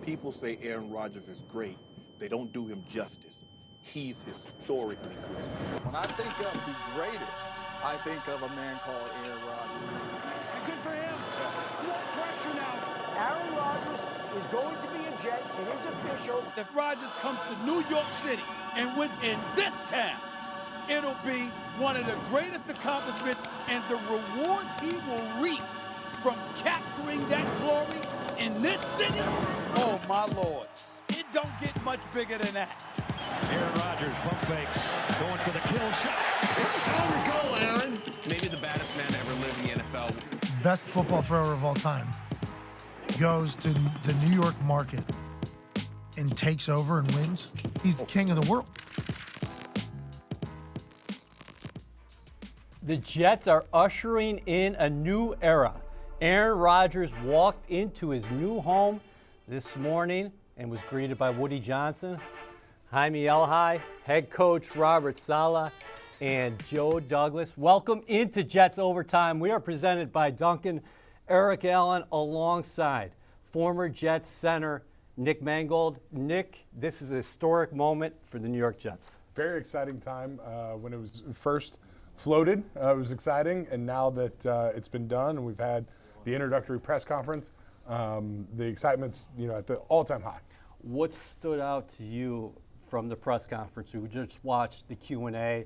people say Aaron Rodgers is great, they don't do him justice. He's historically great. When I think of the greatest, I think of a man called Aaron Rodgers. And good for him. No pressure now. Aaron Rodgers is going to be a Jet. It is official. If Rodgers comes to New York City and wins in this town, it'll be one of the greatest accomplishments, and the rewards he will reap from capturing that glory in this city, oh my Lord, it don't get much bigger than that. Aaron Rodgers, pump fakes, going for the kill shot. It's time to go, Aaron. Maybe the baddest man to ever live in the NFL. Best football thrower of all time goes to the New York market and takes over and wins. He's the king of the world. The Jets are ushering in a new era. Aaron Rodgers walked into his new home this morning and was greeted by Woody Johnson, Jaime Elhai, head coach Robert Salah, and Joe Douglas. Welcome into Jets Overtime. We are presented by Duncan, Eric Allen, alongside former Jets center Nick Mangold. Nick, this is a historic moment for the New York Jets. Very exciting time when it was first floated. It was exciting, and now that it's been done and we've had the introductory press conference, the excitement's at the all-time high. What stood out to you from the press conference? We just watched the Q&A.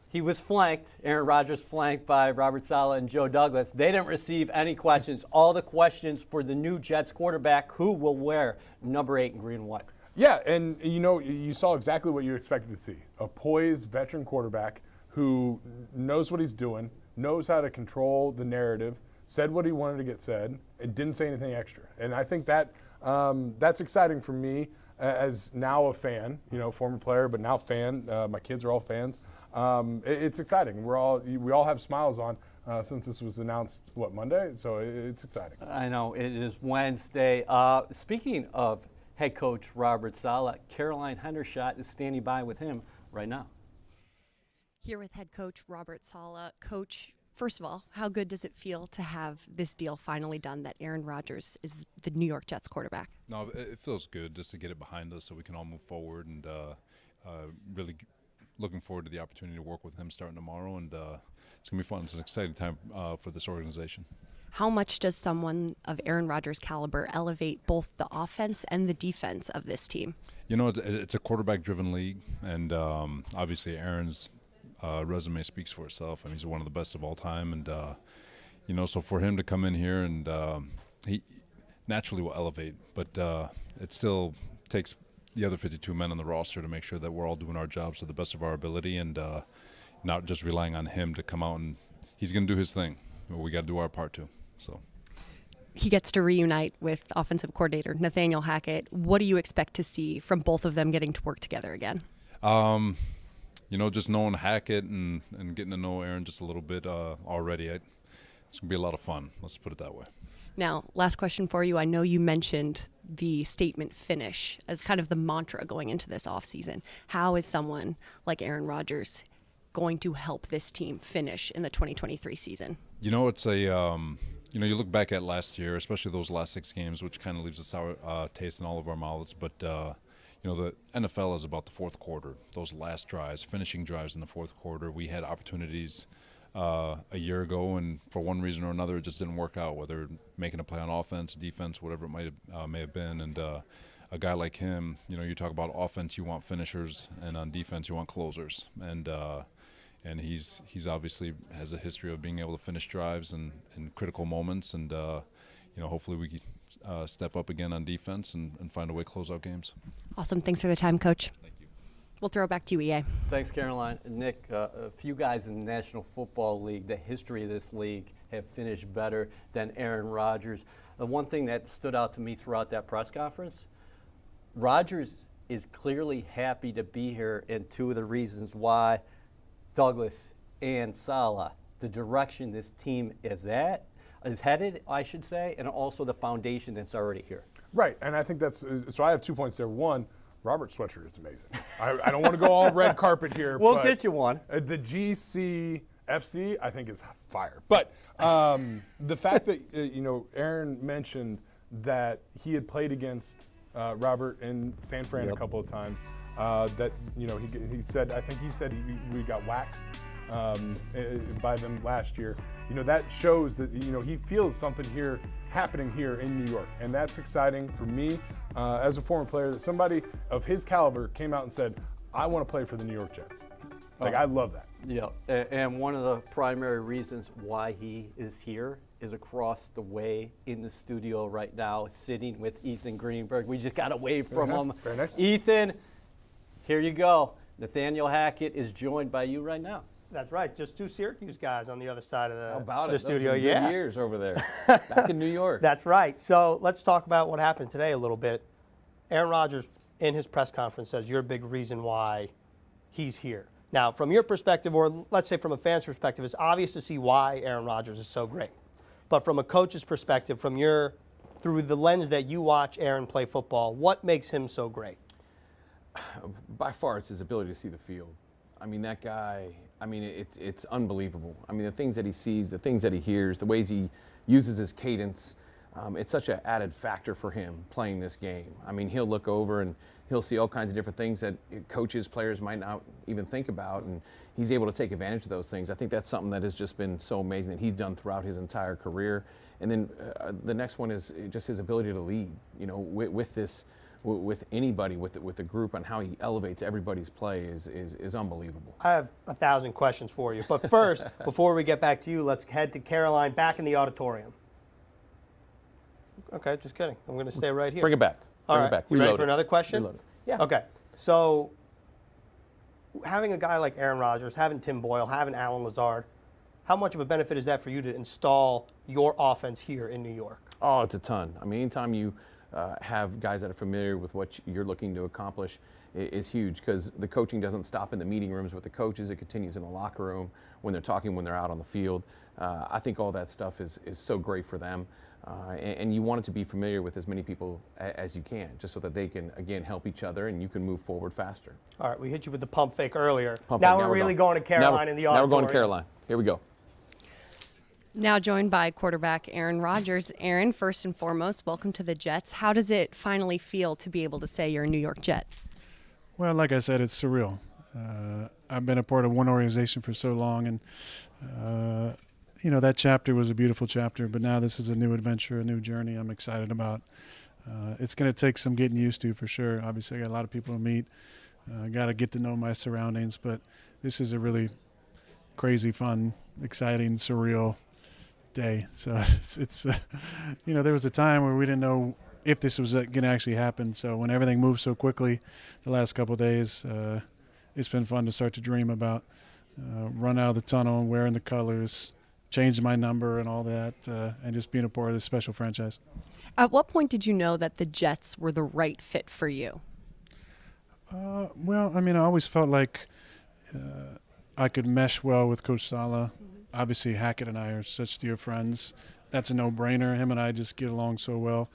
He was flanked, Aaron Rodgers flanked by Robert Salah and Joe Douglas. They didn't receive any questions. All the questions for the new Jets quarterback, who will wear number 8 in green and white. Yeah, and you saw exactly what you expected to see. A poised veteran quarterback who knows what he's doing, knows how to control the narrative, said what he wanted to get said, and didn't say anything extra. And I think that that's exciting for me as now a fan, former player, but now fan. My kids are all fans. It's exciting. We all have smiles on since this was announced, Monday? So it's exciting. I know, it is Wednesday. Speaking of head coach Robert Salah, Caroline Hendershot is standing by with him right now. Here with head coach Robert Salah. Coach, first of all, how good does it feel to have this deal finally done, that Aaron Rodgers is the New York Jets quarterback? No, it feels good just to get it behind us so we can all move forward, and really looking forward to the opportunity to work with him starting tomorrow, and it's going to be fun. It's an exciting time for this organization. How much does someone of Aaron Rodgers' caliber elevate both the offense and the defense of this team? It's a quarterback-driven league, and obviously Aaron's resume speaks for itself. I mean, he's one of the best of all time, and so for him to come in here and he naturally will elevate, but it still takes the other 52 men on the roster to make sure that we're all doing our jobs to the best of our ability, and not just relying on him to come out, and he's going to do his thing. We got to do our part too. So he gets to reunite with offensive coordinator Nathaniel Hackett. What do you expect to see from both of them getting to work together again? Just knowing Hackett and getting to know Aaron just a little bit already, it's going to be a lot of fun. Let's put it that way. Now, last question for you. I know you mentioned the statement finish as kind of the mantra going into this offseason. How is someone like Aaron Rodgers going to help this team finish in the 2023 season? It's a you look back at last year, especially those last 6 games, which kind of leaves a sour taste in all of our mouths, but the NFL is about the fourth quarter, those last drives, finishing drives in the fourth quarter. We had opportunities a year ago, and for one reason or another, it just didn't work out, whether making a play on offense, defense, whatever it may have been. And a guy like him, you talk about offense, you want finishers, and on defense, you want closers. And he's obviously has a history of being able to finish drives in critical moments, and hopefully we can step up again on defense and find a way to close out games. Awesome. Thanks for the time, Coach. Thank you. We'll throw it back to you, EA. Thanks, Caroline. Nick, a few guys in the National Football League, the history of this league, have finished better than Aaron Rodgers. The one thing that stood out to me throughout that press conference, Rodgers is clearly happy to be here, and two of the reasons why, Douglas and Salah, the direction this team is headed, I should say, and also the foundation that's already here. Right, and I think that's so. I have 2 points there. One, Robert's sweatshirt is amazing. I don't want to go all red carpet here. We'll get you one. The GCFC, I think, is fire. But the fact that Aaron mentioned that he had played against Robert in San Fran a couple of times. That he said, I think he said we got waxed by them last year. That shows that he feels something here happening here in New York, and that's exciting for me as a former player, that somebody of his caliber came out and said, I want to play for the New York Jets. I love that. Yeah, and one of the primary reasons why he is here is across the way in the studio right now, sitting with Ethan Greenberg. We just got away from him. Very nice. Ethan, here you go. Nathaniel Hackett is joined by you right now. That's right. Just two Syracuse guys on the other side of How about the it? studio. Those are Yeah. good years over there, back in New York. That's right. So let's talk about what happened today a little bit. Aaron Rodgers, in his press conference, says you're a big reason why he's here. Now, from your perspective, or let's say from a fan's perspective, it's obvious to see why Aaron Rodgers is so great. But from a coach's perspective, through the lens that you watch Aaron play football, what makes him so great? By far, it's his ability to see the field. I mean, that guy, it's unbelievable. I mean, the things that he sees, the things that he hears, the ways he uses his cadence, it's such an added factor for him playing this game. I mean, he'll look over and he'll see all kinds of different things that coaches, players might not even think about, and he's able to take advantage of those things. I think that's something that has just been so amazing that he's done throughout his entire career. And then the next one is just his ability to lead, with anybody, with the group, and how he elevates everybody's play is unbelievable. I have 1,000 questions for you. But first, before we get back to you, let's head to Caroline back in the auditorium. Okay, just kidding. I'm going to stay right here. Bring it back. All Bring right. it back. You ready Reload for it. another question? Reload it. Yeah. Okay. So having a guy like Aaron Rodgers, having Tim Boyle, having Alan Lazard, how much of a benefit is that for you to install your offense here in New York? Oh, it's a ton. I mean, anytime you have guys that are familiar with what you're looking to accomplish is huge, because the coaching doesn't stop in the meeting rooms with the coaches. It continues in the locker room, when they're talking, when they're out on the field. I think all that stuff is so great for them. And you want it to be familiar with as many people as you can, just so that they can, again, help each other and you can move forward faster. All right, we hit you with the pump fake earlier. Now Now we're really going to Caroline in the auditorium. Now we're going to Caroline. Here we go. Now joined by quarterback Aaron Rodgers. Aaron, first and foremost, welcome to the Jets. How does it finally feel to be able to say you're a New York Jet? Well, like I said, it's surreal. I've been a part of one organization for so long, and that chapter was a beautiful chapter, but now this is a new adventure, a new journey I'm excited about. It's going to take some getting used to, for sure. Obviously, I got a lot of people to meet. Got to get to know my surroundings, but this is a really crazy, fun, exciting, surreal day. So it's there was a time where we didn't know if this was going to actually happen. So when everything moved so quickly the last couple of days, it's been fun to start to dream about run out of the tunnel, wearing the colors, changing my number and all that, and just being a part of this special franchise. At what point did you know that the Jets were the right fit for you? Well, I always felt like I could mesh well with Coach Salah. Obviously, Hackett and I are such dear friends. That's a no-brainer. Him and I just get along so well.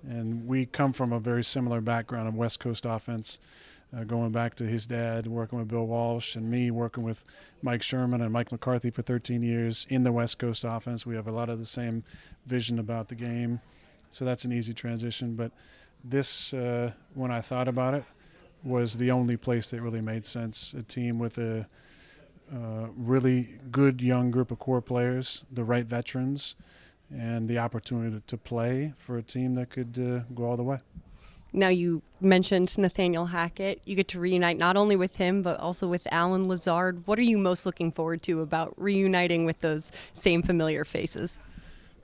And we come from a very similar background of West Coast offense, going back to his dad, working with Bill Walsh, and me working with Mike Sherman and Mike McCarthy for 13 years in the West Coast offense. We have a lot of the same vision about the game. So that's an easy transition. But this, when I thought about it, was the only place that really made sense. A team with a really good young group of core players, the right veterans, and the opportunity to play for a team that could go all the way. Now, you mentioned Nathaniel Hackett. You get to reunite not only with him, but also with Alan Lazard. What are you most looking forward to about reuniting with those same familiar faces?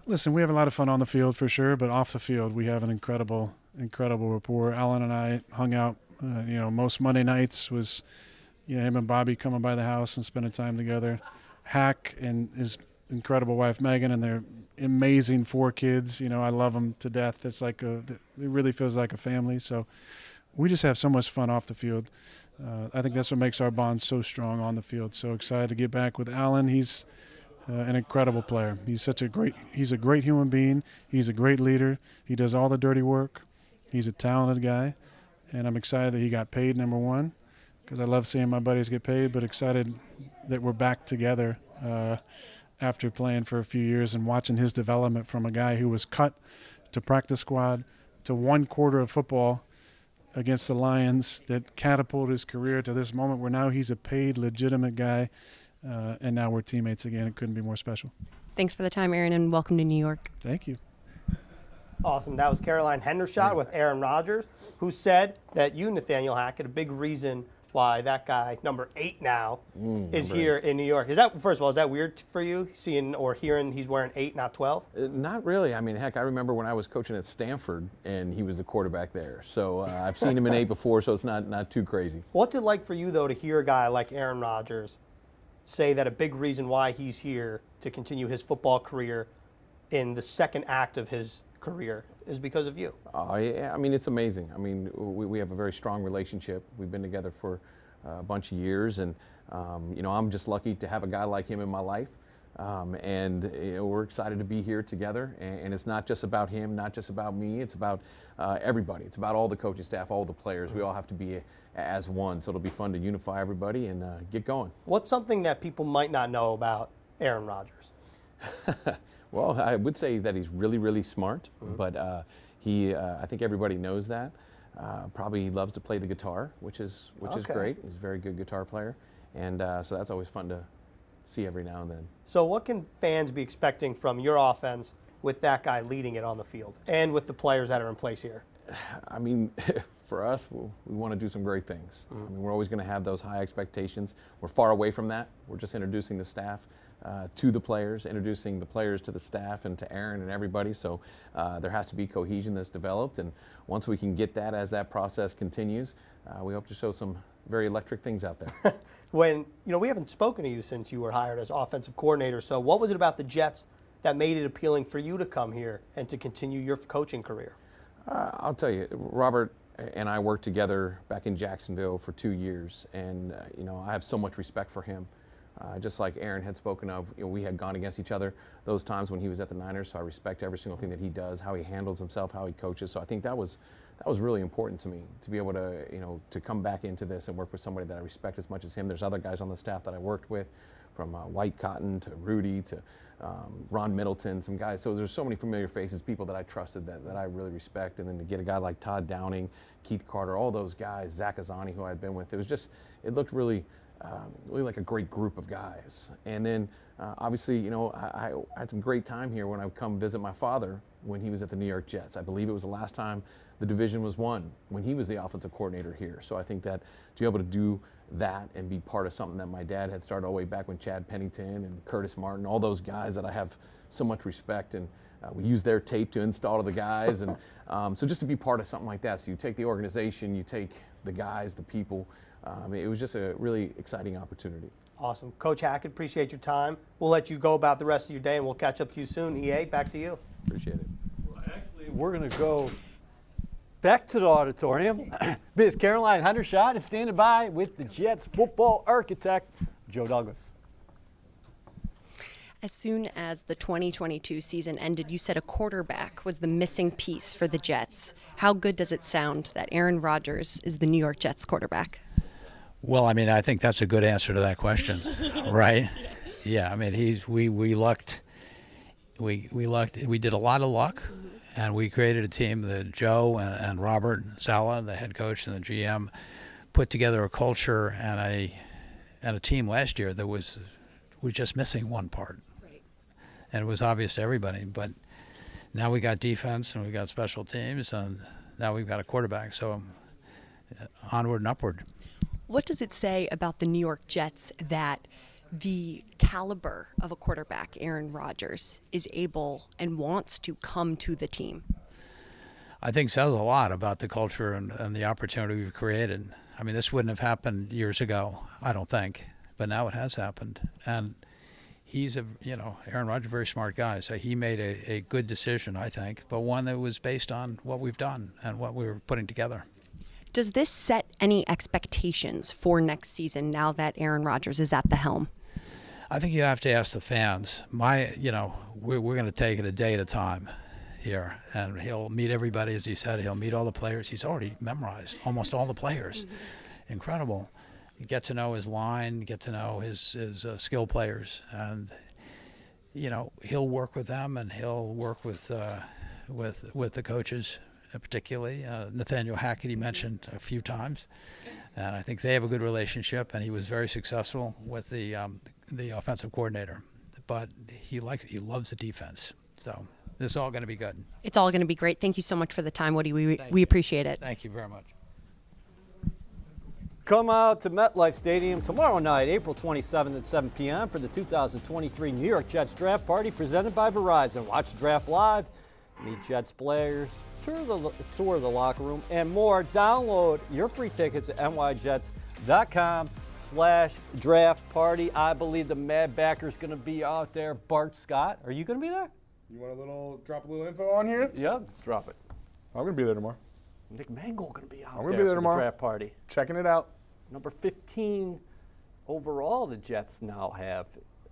Listen, we have a lot of fun on the field for sure, but off the field, we have an incredible rapport. Alan and I hung out, most Monday nights was him and Bobby coming by the house and spending time together. Hack and his incredible wife, Megan, and their amazing 4 kids. I love them to death. It's like it really feels like a family. So we just have so much fun off the field. I think that's what makes our bond so strong on the field. So excited to get back with Alan. He's an incredible player. He's a great human being. He's a great leader. He does all the dirty work. He's a talented guy. And I'm excited that he got paid, number one, because I love seeing my buddies get paid, but excited that we're back together after playing for a few years and watching his development from a guy who was cut to practice squad to 1 quarter of football against the Lions that catapulted his career to this moment where now he's a paid, legitimate guy, and now we're teammates again. It couldn't be more special. Thanks for the time, Aaron, and welcome to New York. Thank you. Awesome. That was Caroline Hendershot with Aaron Rodgers, who said that you, Nathaniel Hackett, a big reason why that guy, number 8 now, is here in New York. Is that, first of all, is that weird for you, seeing or hearing he's wearing 8, not 12? Not really. I mean, heck, I remember when I was coaching at Stanford and he was the quarterback there. So I've seen him in 8 before, so it's not too crazy. What's it like for you, though, to hear a guy like Aaron Rodgers say that a big reason why he's here to continue his football career in the second act of his career is because of you? Yeah, I mean, it's amazing. I mean, we have a very strong relationship. We've been together for a bunch of years, and you know, I'm just lucky to have a guy like him in my life. And you know, we're excited to be here together. And it's not just about him, not just about me. It's about everybody. It's about all the coaching staff, all the players. We all have to be as one. So it'll be fun to unify everybody and get going. What's something that people might not know about Aaron Rodgers? Well, I would say that he's really, really smart, but I think everybody knows that. Probably loves to play the guitar, which is great. He's a very good guitar player, and so that's always fun to see every now and then. So what can fans be expecting from your offense with that guy leading it on the field and with the players that are in place here? I mean, for us, we want to do some great things. I mean, we're always going to have those high expectations. We're far away from that. We're just introducing the staff to the players, introducing the players to the staff and to Aaron and everybody. So there has to be cohesion that's developed, and once we can get that as that process continues, we hope to show some very electric things out there. When, you know, we haven't spoken to you since you were hired as offensive coordinator, so what was it about the Jets that made it appealing for you to come here and to continue your coaching career? I'll tell you, Robert and I worked together back in Jacksonville for 2 years, and you know, I have so much respect for him. Just like Aaron had spoken of, you know, we had gone against each other those times when he was at the Niners, so I respect every single thing that he does, how he handles himself, how he coaches. So I think that was really important to me, to be able to, you know, to come back into this and work with somebody that I respect as much as him. There's other guys on the staff that I worked with, from White Cotton to Rudy to Ron Middleton, some guys. So there's so many familiar faces, people that I trusted that I really respect. And then to get a guy like Todd Downing, Keith Carter, all those guys, Zach Azani, who I had been with, it looked really like a great group of guys. And then obviously, you know, I had some great time here when I would come visit my father when he was at the New York Jets. I believe it was the last time the division was won when he was the offensive coordinator here. So I think that to be able to do that and be part of something that my dad had started all the way back when Chad Pennington and Curtis Martin, all those guys that I have so much respect, and we use their tape to install to the guys. And so just to be part of something like that, so you take the organization, you take the guys, the people, it was just a really exciting opportunity. Awesome. Coach Hackett, appreciate your time. We'll let you go about the rest of your day, and we'll catch up to you soon. EA, back to you. Appreciate it. Well, actually, we're going to go back to the auditorium because Caroline Hendershot is standing by with the Jets football architect, Joe Douglas. As soon as the 2022 season ended, you said a quarterback was the missing piece for the Jets. How good does it sound that Aaron Rodgers is the New York Jets quarterback? Well, I mean, I think that's a good answer to that question, right? Yeah, I mean, we lucked. We did a lot of luck, and we created a team that Joe and Robert Salah, the head coach and the GM, put together a culture and a team last year that was just missing one part. Right. And it was obvious to everybody, but now we got defense and we got special teams, and now we've got a quarterback, so onward and upward. What does it say about the New York Jets that the caliber of a quarterback, Aaron Rodgers, is able and wants to come to the team? I think says a lot about the culture and the opportunity we've created. I mean, this wouldn't have happened years ago, I don't think, but now it has happened. And he's Aaron Rodgers, a very smart guy, so he made a good decision, I think, but one that was based on what we've done and what we were putting together. Does this set any expectations for next season now that Aaron Rodgers is at the helm? I think you have to ask the fans. We're going to take it a day at a time here, and he'll meet everybody, as he said. He'll meet all the players. He's already memorized almost all the players. Mm-hmm. Incredible. You get to know his line, get to know his skill players, and he'll work with them, and he'll work with with the coaches, particularly Nathaniel Hackett. He mentioned a few times, and I think they have a good relationship. And he was very successful with the offensive coordinator, but he loves the defense. So this is all going to be good. It's all going to be great. Thank you so much for the time, Woody. We appreciate it. Thank you very much. Come out to MetLife Stadium tomorrow night, April 27th at 7 p.m. for the 2023 New York Jets Draft Party presented by Verizon. Watch the draft live, meet Jets players, tour the locker room, and more. Download your free tickets at nyjets.com/draft party. I believe the Mad Backer's going to be out there. Bart Scott, are you going to be there? You want drop a little info on here? Yeah, drop it. I'm going to be there tomorrow. Nick Mangold going to be out I'm going to be there for tomorrow. The draft party. Checking it out. Number 15 overall, the Jets now have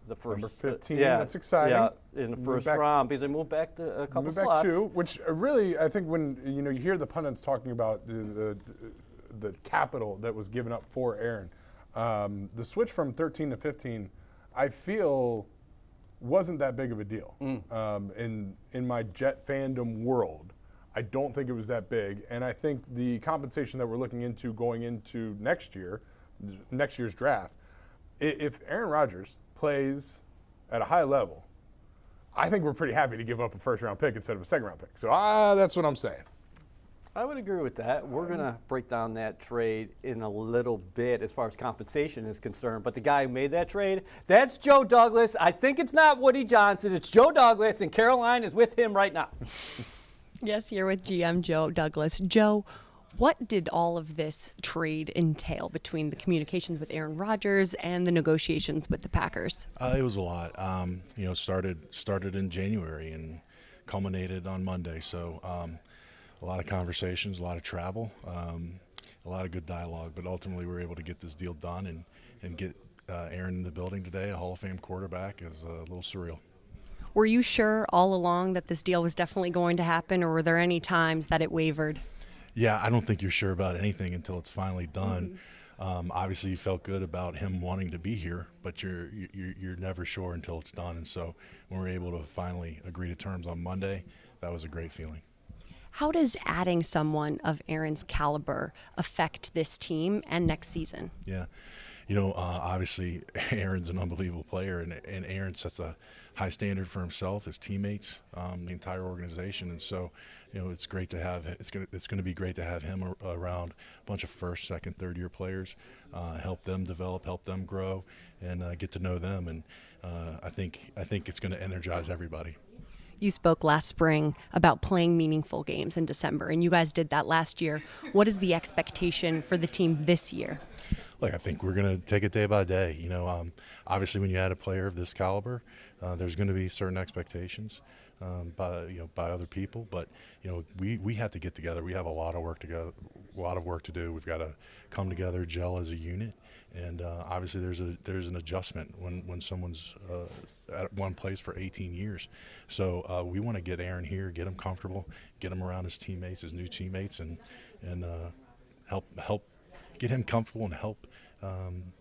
the first. Number 15, that's exciting. Yeah, in the first round because they moved back to a couple slots. Back two, which really, I think when you hear the pundits talking about the capital that was given up for Aaron, the switch from 13 to 15, I feel wasn't that big of a deal. In my Jet fandom world, I don't think it was that big, and I think the compensation that we're looking into going into next year's draft, if Aaron Rodgers plays at a high level, I think we're pretty happy to give up a first-round pick instead of a second-round pick. So that's what I'm saying. I would agree with that. We're going to break down that trade in a little bit as far as compensation is concerned. But the guy who made that trade, that's Joe Douglas. I think it's not Woody Johnson. It's Joe Douglas, and Caroline is with him right now. Yes, you're with GM Joe Douglas. Joe, what did all of this trade entail between the communications with Aaron Rodgers and the negotiations with the Packers? It was a lot. Started in January and culminated on Monday. So a lot of conversations, a lot of travel, a lot of good dialogue. But ultimately, we were able to get this deal done and get Aaron in the building today. A Hall of Fame quarterback is a little surreal. Were you sure all along that this deal was definitely going to happen, or were there any times that it wavered? Yeah, I don't think you're sure about anything until it's finally done. Obviously, you felt good about him wanting to be here, but you're never sure until it's done. And so when we were able to finally agree to terms on Monday, that was a great feeling. How does adding someone of Aaron's caliber affect this team and next season? Yeah. Obviously, Aaron's an unbelievable player, and Aaron sets a high standard for himself, his teammates, the entire organization. And so, it's great to have. It's going to be great to have him around a bunch of first, second, third-year players, help them develop, help them grow, and get to know them. And I think it's going to energize everybody. You spoke last spring about playing meaningful games in December, and you guys did that last year. What is the expectation for the team this year? Look, I think we're going to take it day by day. Obviously, when you add a player of this caliber, there's going to be certain expectations by other people. But we have to get together. We have a lot of work to do. We've got to come together, gel as a unit, and obviously there's an adjustment when someone's at one place for 18 years. So we want to get Aaron here, get him comfortable, get him around his new teammates, and help get him comfortable and help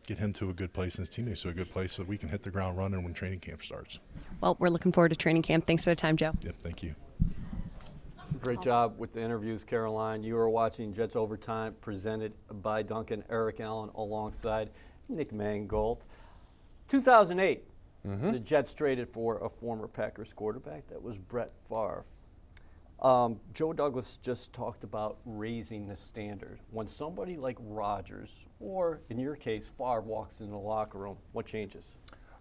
get him to a good place and his teammates to a good place so that we can hit the ground running when training camp starts. Well, we're looking forward to training camp. Thanks for the time, Joe. Yep, thank you. Great job with the interviews, Caroline. You are watching Jets Overtime presented by Duncan. Eric Allen alongside Nick Mangold. 2008, the Jets traded for a former Packers quarterback. That was Brett Favre. Joe Douglas just talked about raising the standard. When somebody like Rodgers, or in your case, Favre, walks in the locker room, what changes?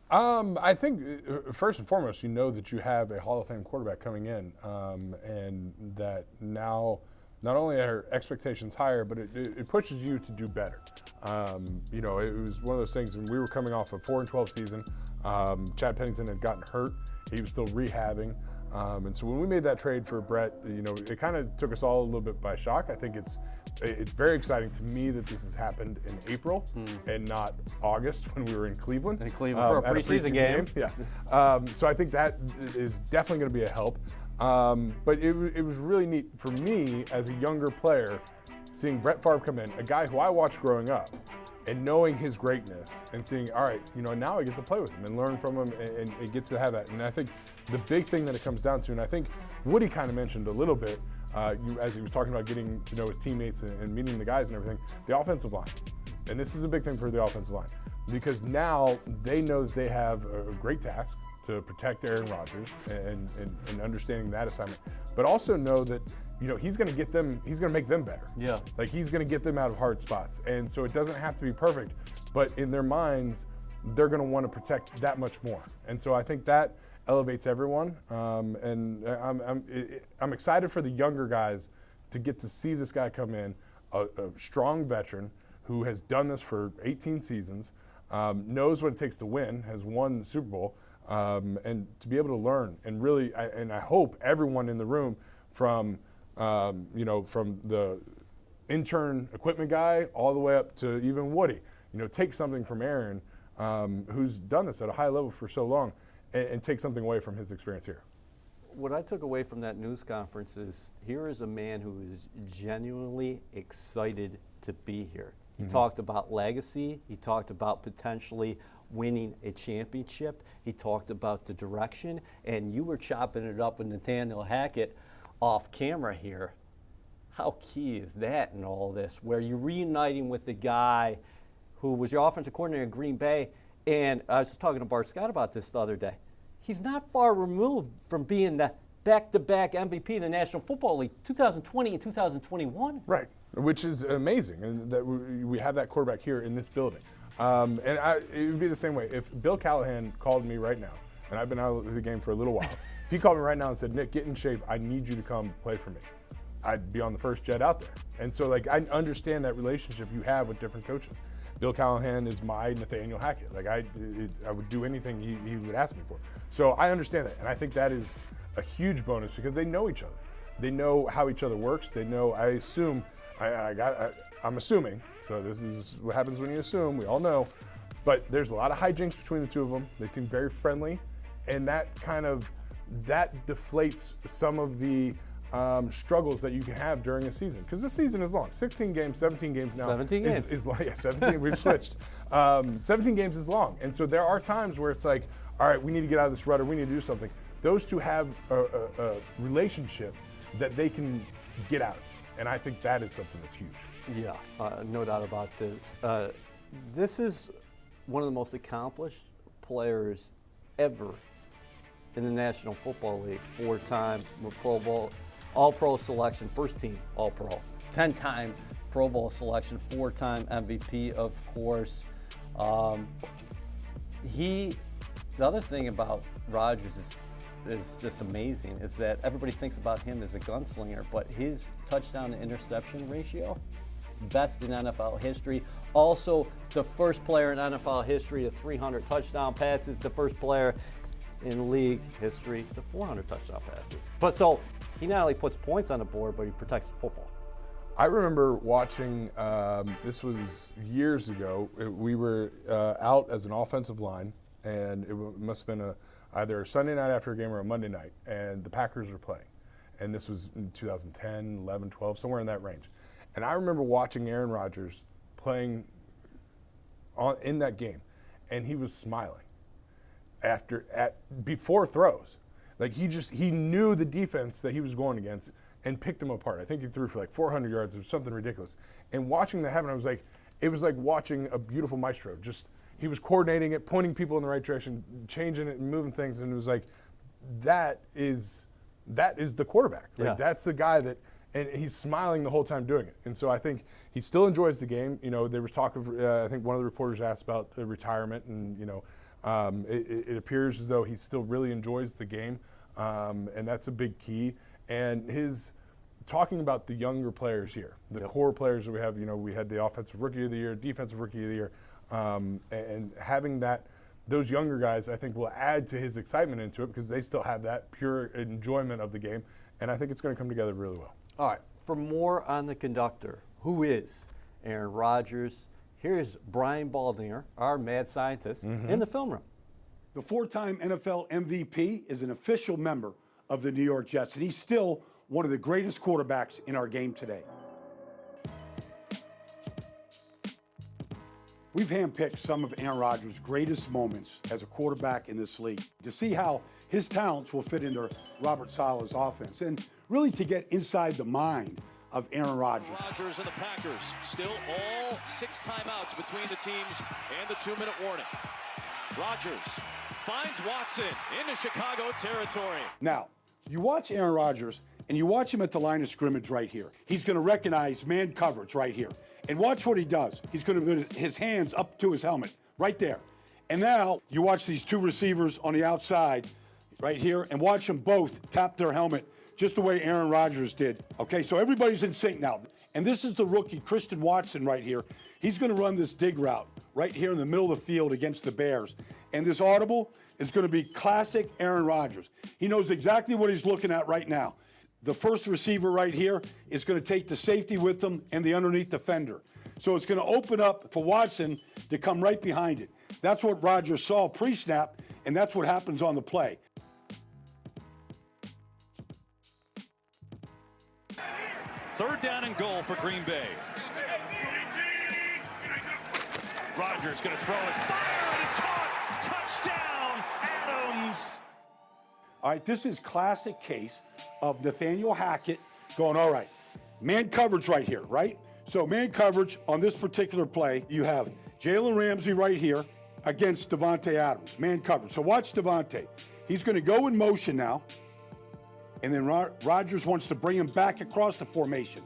I think first and foremost, that you have a Hall of Fame quarterback coming in, and that now not only are expectations higher, but it pushes you to do better. It was one of those things when we were coming off a 4-12 season. Chad Pennington had gotten hurt. He was still rehabbing. And so when we made that trade for Brett, it kind of took us all a little bit by shock. I think it's very exciting to me that this has happened in April and not August when we were in Cleveland. For a preseason game. Yeah. So I think that is definitely going to be a help. But it was really neat for me as a younger player seeing Brett Favre come in, a guy who I watched growing up, and knowing his greatness and seeing, all right, now I get to play with him and learn from him and get to have that. And I think the big thing that it comes down to, and I think Woody kind of mentioned a little bit, as he was talking about getting to know his teammates and meeting the guys and everything, the offensive line. And this is a big thing for the offensive line, because now they know that they have a great task to protect Aaron Rodgers and understanding that assignment, but also know that, you know, he's going to make them better. Yeah. Like, he's going to get them out of hard spots. And so it doesn't have to be perfect, but in their minds, they're going to want to protect that much more. And so I think that elevates everyone. And I'm excited for the younger guys to get to see this guy come in, a strong veteran who has done this for 18 seasons, knows what it takes to win, has won the Super Bowl, and to be able to learn. And really, I hope everyone in the room, from from the intern equipment guy all the way up to even Woody, take something from Aaron, who's done this at a high level for so long, and take something away from his experience here. What I took away from that news conference is, here is a man who is genuinely excited to be here. He talked about legacy. He talked about potentially winning a championship. He talked about the direction. And you were chopping it up with Nathaniel Hackett off camera here. How key is that in all this, where you're reuniting with the guy who was your offensive coordinator in Green Bay? And I was talking to Bart Scott about this the other day. He's not far removed from being the back-to-back MVP of the National Football League, 2020 and 2021. Right, which is amazing, and that we have that quarterback here in this building. It would be the same way if Bill Callahan called me right now, and I've been out of the game for a little while. If he called me right now and said, "Nick, get in shape. I need you to come play for me," I'd be on the first jet out there. And so, I understand that relationship you have with different coaches. Bill Callahan is my Nathaniel Hackett. I would do anything he would ask me for. So I understand that, and I think that is a huge bonus because they know each other. They know how each other works. They know. I'm assuming. So this is what happens when you assume. We all know, but there's a lot of hijinks between the two of them. They seem very friendly, and that deflates some of the struggles that you can have during a season, because the season is long. 16 games, 17 games now. 17 games. Is long. Yeah, 17. We've switched. 17 games is long, and so there are times where it's like, all right, we need to get out of this rut, or we need to do something. Those two have a relationship that they can get out of, and I think that is something that's huge. Yeah, no doubt about this. This is one of the most accomplished players ever in the National Football League. 4-time Pro Bowl, All-Pro selection, first team All-Pro, 10-time Pro Bowl selection, 4-time MVP, of course. The other thing about Rodgers is just amazing, is that everybody thinks about him as a gunslinger, but his touchdown to interception ratio, best in NFL history. Also, the first player in NFL history to 300 touchdown passes, the first player in league history to 400 touchdown passes. But so he not only puts points on the board, but he protects the football. I remember watching, this was years ago, we were out as an offensive line, and it must have been either a Sunday night after a game or a Monday night, and the Packers were playing. And this was in 2010, 11, 12, somewhere in that range. And I remember watching Aaron Rodgers playing in that game, and he was smiling before throws. He knew the defense that he was going against and picked them apart. I think he threw for 400 yards or something ridiculous. And watching that happen, it was like watching a beautiful maestro. He was coordinating it, pointing people in the right direction, changing it and moving things, and it was like, that is the quarterback. Yeah. That's the guy that, and he's smiling the whole time doing it. And so I think he still enjoys the game. There was talk of, I think one of the reporters asked about retirement, and it appears as though he still really enjoys the game, and that's a big key. And his talking about the younger players here, the core players that we have, we had the offensive rookie of the year, defensive rookie of the year, and having those younger guys, I think, will add to his excitement into it, because they still have that pure enjoyment of the game, and I think it's going to come together really well. All right, for more on the conductor, who is Aaron Rodgers, here's Brian Baldinger, our mad scientist, in the film room. The 4-time NFL MVP is an official member of the New York Jets, and he's still one of the greatest quarterbacks in our game today. We've handpicked some of Aaron Rodgers' greatest moments as a quarterback in this league to see how his talents will fit into Robert Saleh's offense and really to get inside the mind of Aaron Rodgers. Rodgers and the Packers still all 6 timeouts between the teams and the 2-minute warning. Rodgers finds Watson into Chicago territory. Now, you watch Aaron Rodgers and you watch him at the line of scrimmage right here. He's going to recognize man coverage right here. And watch what he does. He's going to put his hands up to his helmet right there. And now you watch these 2 receivers on the outside right here and watch them both tap their helmet just the way Aaron Rodgers did. Okay, so everybody's in sync now. And this is the rookie, Christian Watson, right here. He's going to run this dig route right here in the middle of the field against the Bears. And this audible is going to be classic Aaron Rodgers. He knows exactly what he's looking at right now. The first receiver right here is going to take the safety with them and the underneath defender. So it's going to open up for Watson to come right behind it. That's what Rodgers saw pre-snap, and that's what happens on the play. Third down and goal for Green Bay. Rodgers going to throw it. Fire, and it's caught. Touchdown, Adams. All right, this is classic case of Nathaniel Hackett going, all right, man coverage right here, right? So man coverage on this particular play, you have Jalen Ramsey right here against Davante Adams, man coverage. So watch Davante. He's going to go in motion now, and then Rodgers wants to bring him back across the formation.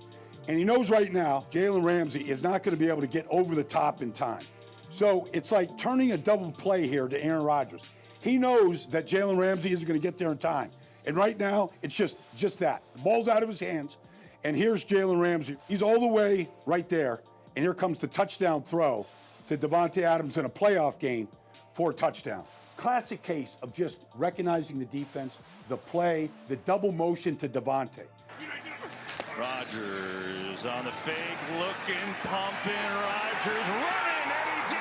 And he knows right now Jalen Ramsey is not going to be able to get over the top in time. So it's like turning a double play here to Aaron Rodgers. He knows that Jalen Ramsey isn't going to get there in time. And right now, it's just that. The ball's out of his hands, and here's Jalen Ramsey. He's all the way right there, and here comes the touchdown throw to Davante Adams in a playoff game for a touchdown. Classic case of just recognizing the defense, the play, the double motion to Davante. Rodgers on the fake, looking, pumping, Rodgers running, and he's in.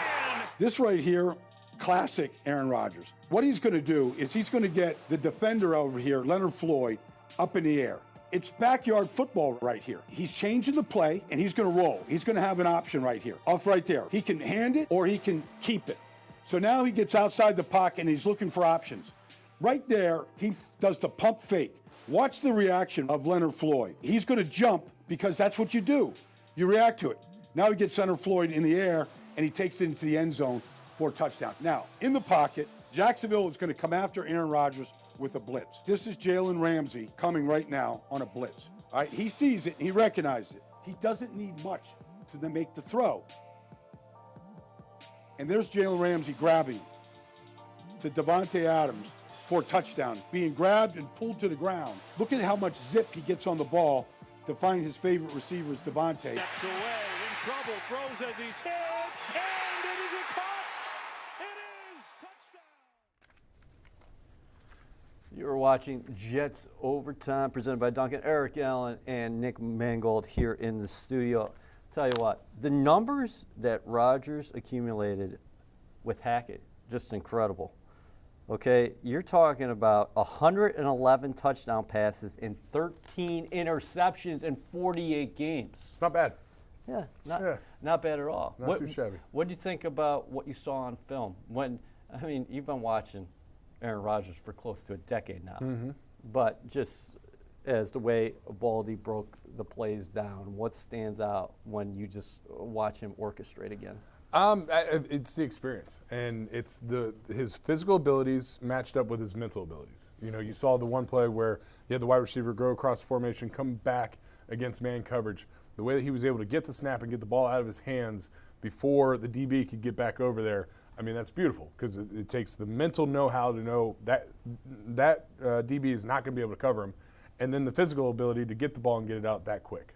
This right here, classic Aaron Rodgers. What he's going to do is he's going to get the defender over here, Leonard Floyd, up in the air. It's backyard football right here. He's changing the play, and he's going to roll. He's going to have an option right here, off right there. He can hand it, or he can keep it. So now he gets outside the pocket, and he's looking for options. Right there, he does the pump fake. Watch the reaction of Leonard Floyd. He's going to jump because that's what you do. You react to it. Now he gets Leonard Floyd in the air, and he takes it into the end zone for a touchdown. Now, in the pocket, Jacksonville is going to come after Aaron Rodgers with a blitz. This is Jalen Ramsey coming right now on a blitz. All right, he sees it, and he recognizes it. He doesn't need much to then make the throw. And there's Jalen Ramsey grabbing to Davante Adams for a touchdown, being grabbed and pulled to the ground. Look at how much zip he gets on the ball to find his favorite receivers, Davante. Steps away, in trouble, throws as he's hit, and it isn't caught. It is touchdown. You're watching Jets Overtime, presented by Duncan. Eric Allen and Nick Mangold here in the studio. Tell you what, the numbers that Rodgers accumulated with Hackett, just incredible. Okay, you're talking about 111 touchdown passes and 13 interceptions in 48 games. Not bad. Yeah, not bad at all. Not too shabby. What do you think about what you saw on film? You've been watching Aaron Rodgers for close to a decade now. Mm-hmm. But just as the way Baldy broke the plays down, what stands out when you just watch him orchestrate again? It's the experience, and it's his physical abilities matched up with his mental abilities. You know, you saw the one play where you had the wide receiver go across formation, come back against man coverage. The way that he was able to get the snap and get the ball out of his hands before the DB could get back over there, I mean, that's beautiful because it takes the mental know-how to know that DB is not going to be able to cover him, and then the physical ability to get the ball and get it out that quick.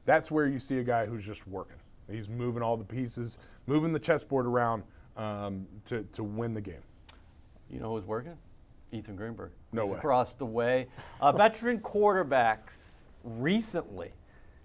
That's where you see a guy who's just working. He's moving all the pieces, moving the chessboard around to win the game. You know who's working? Ethan Greenberg. No He's way. Across the way. Veteran quarterbacks recently,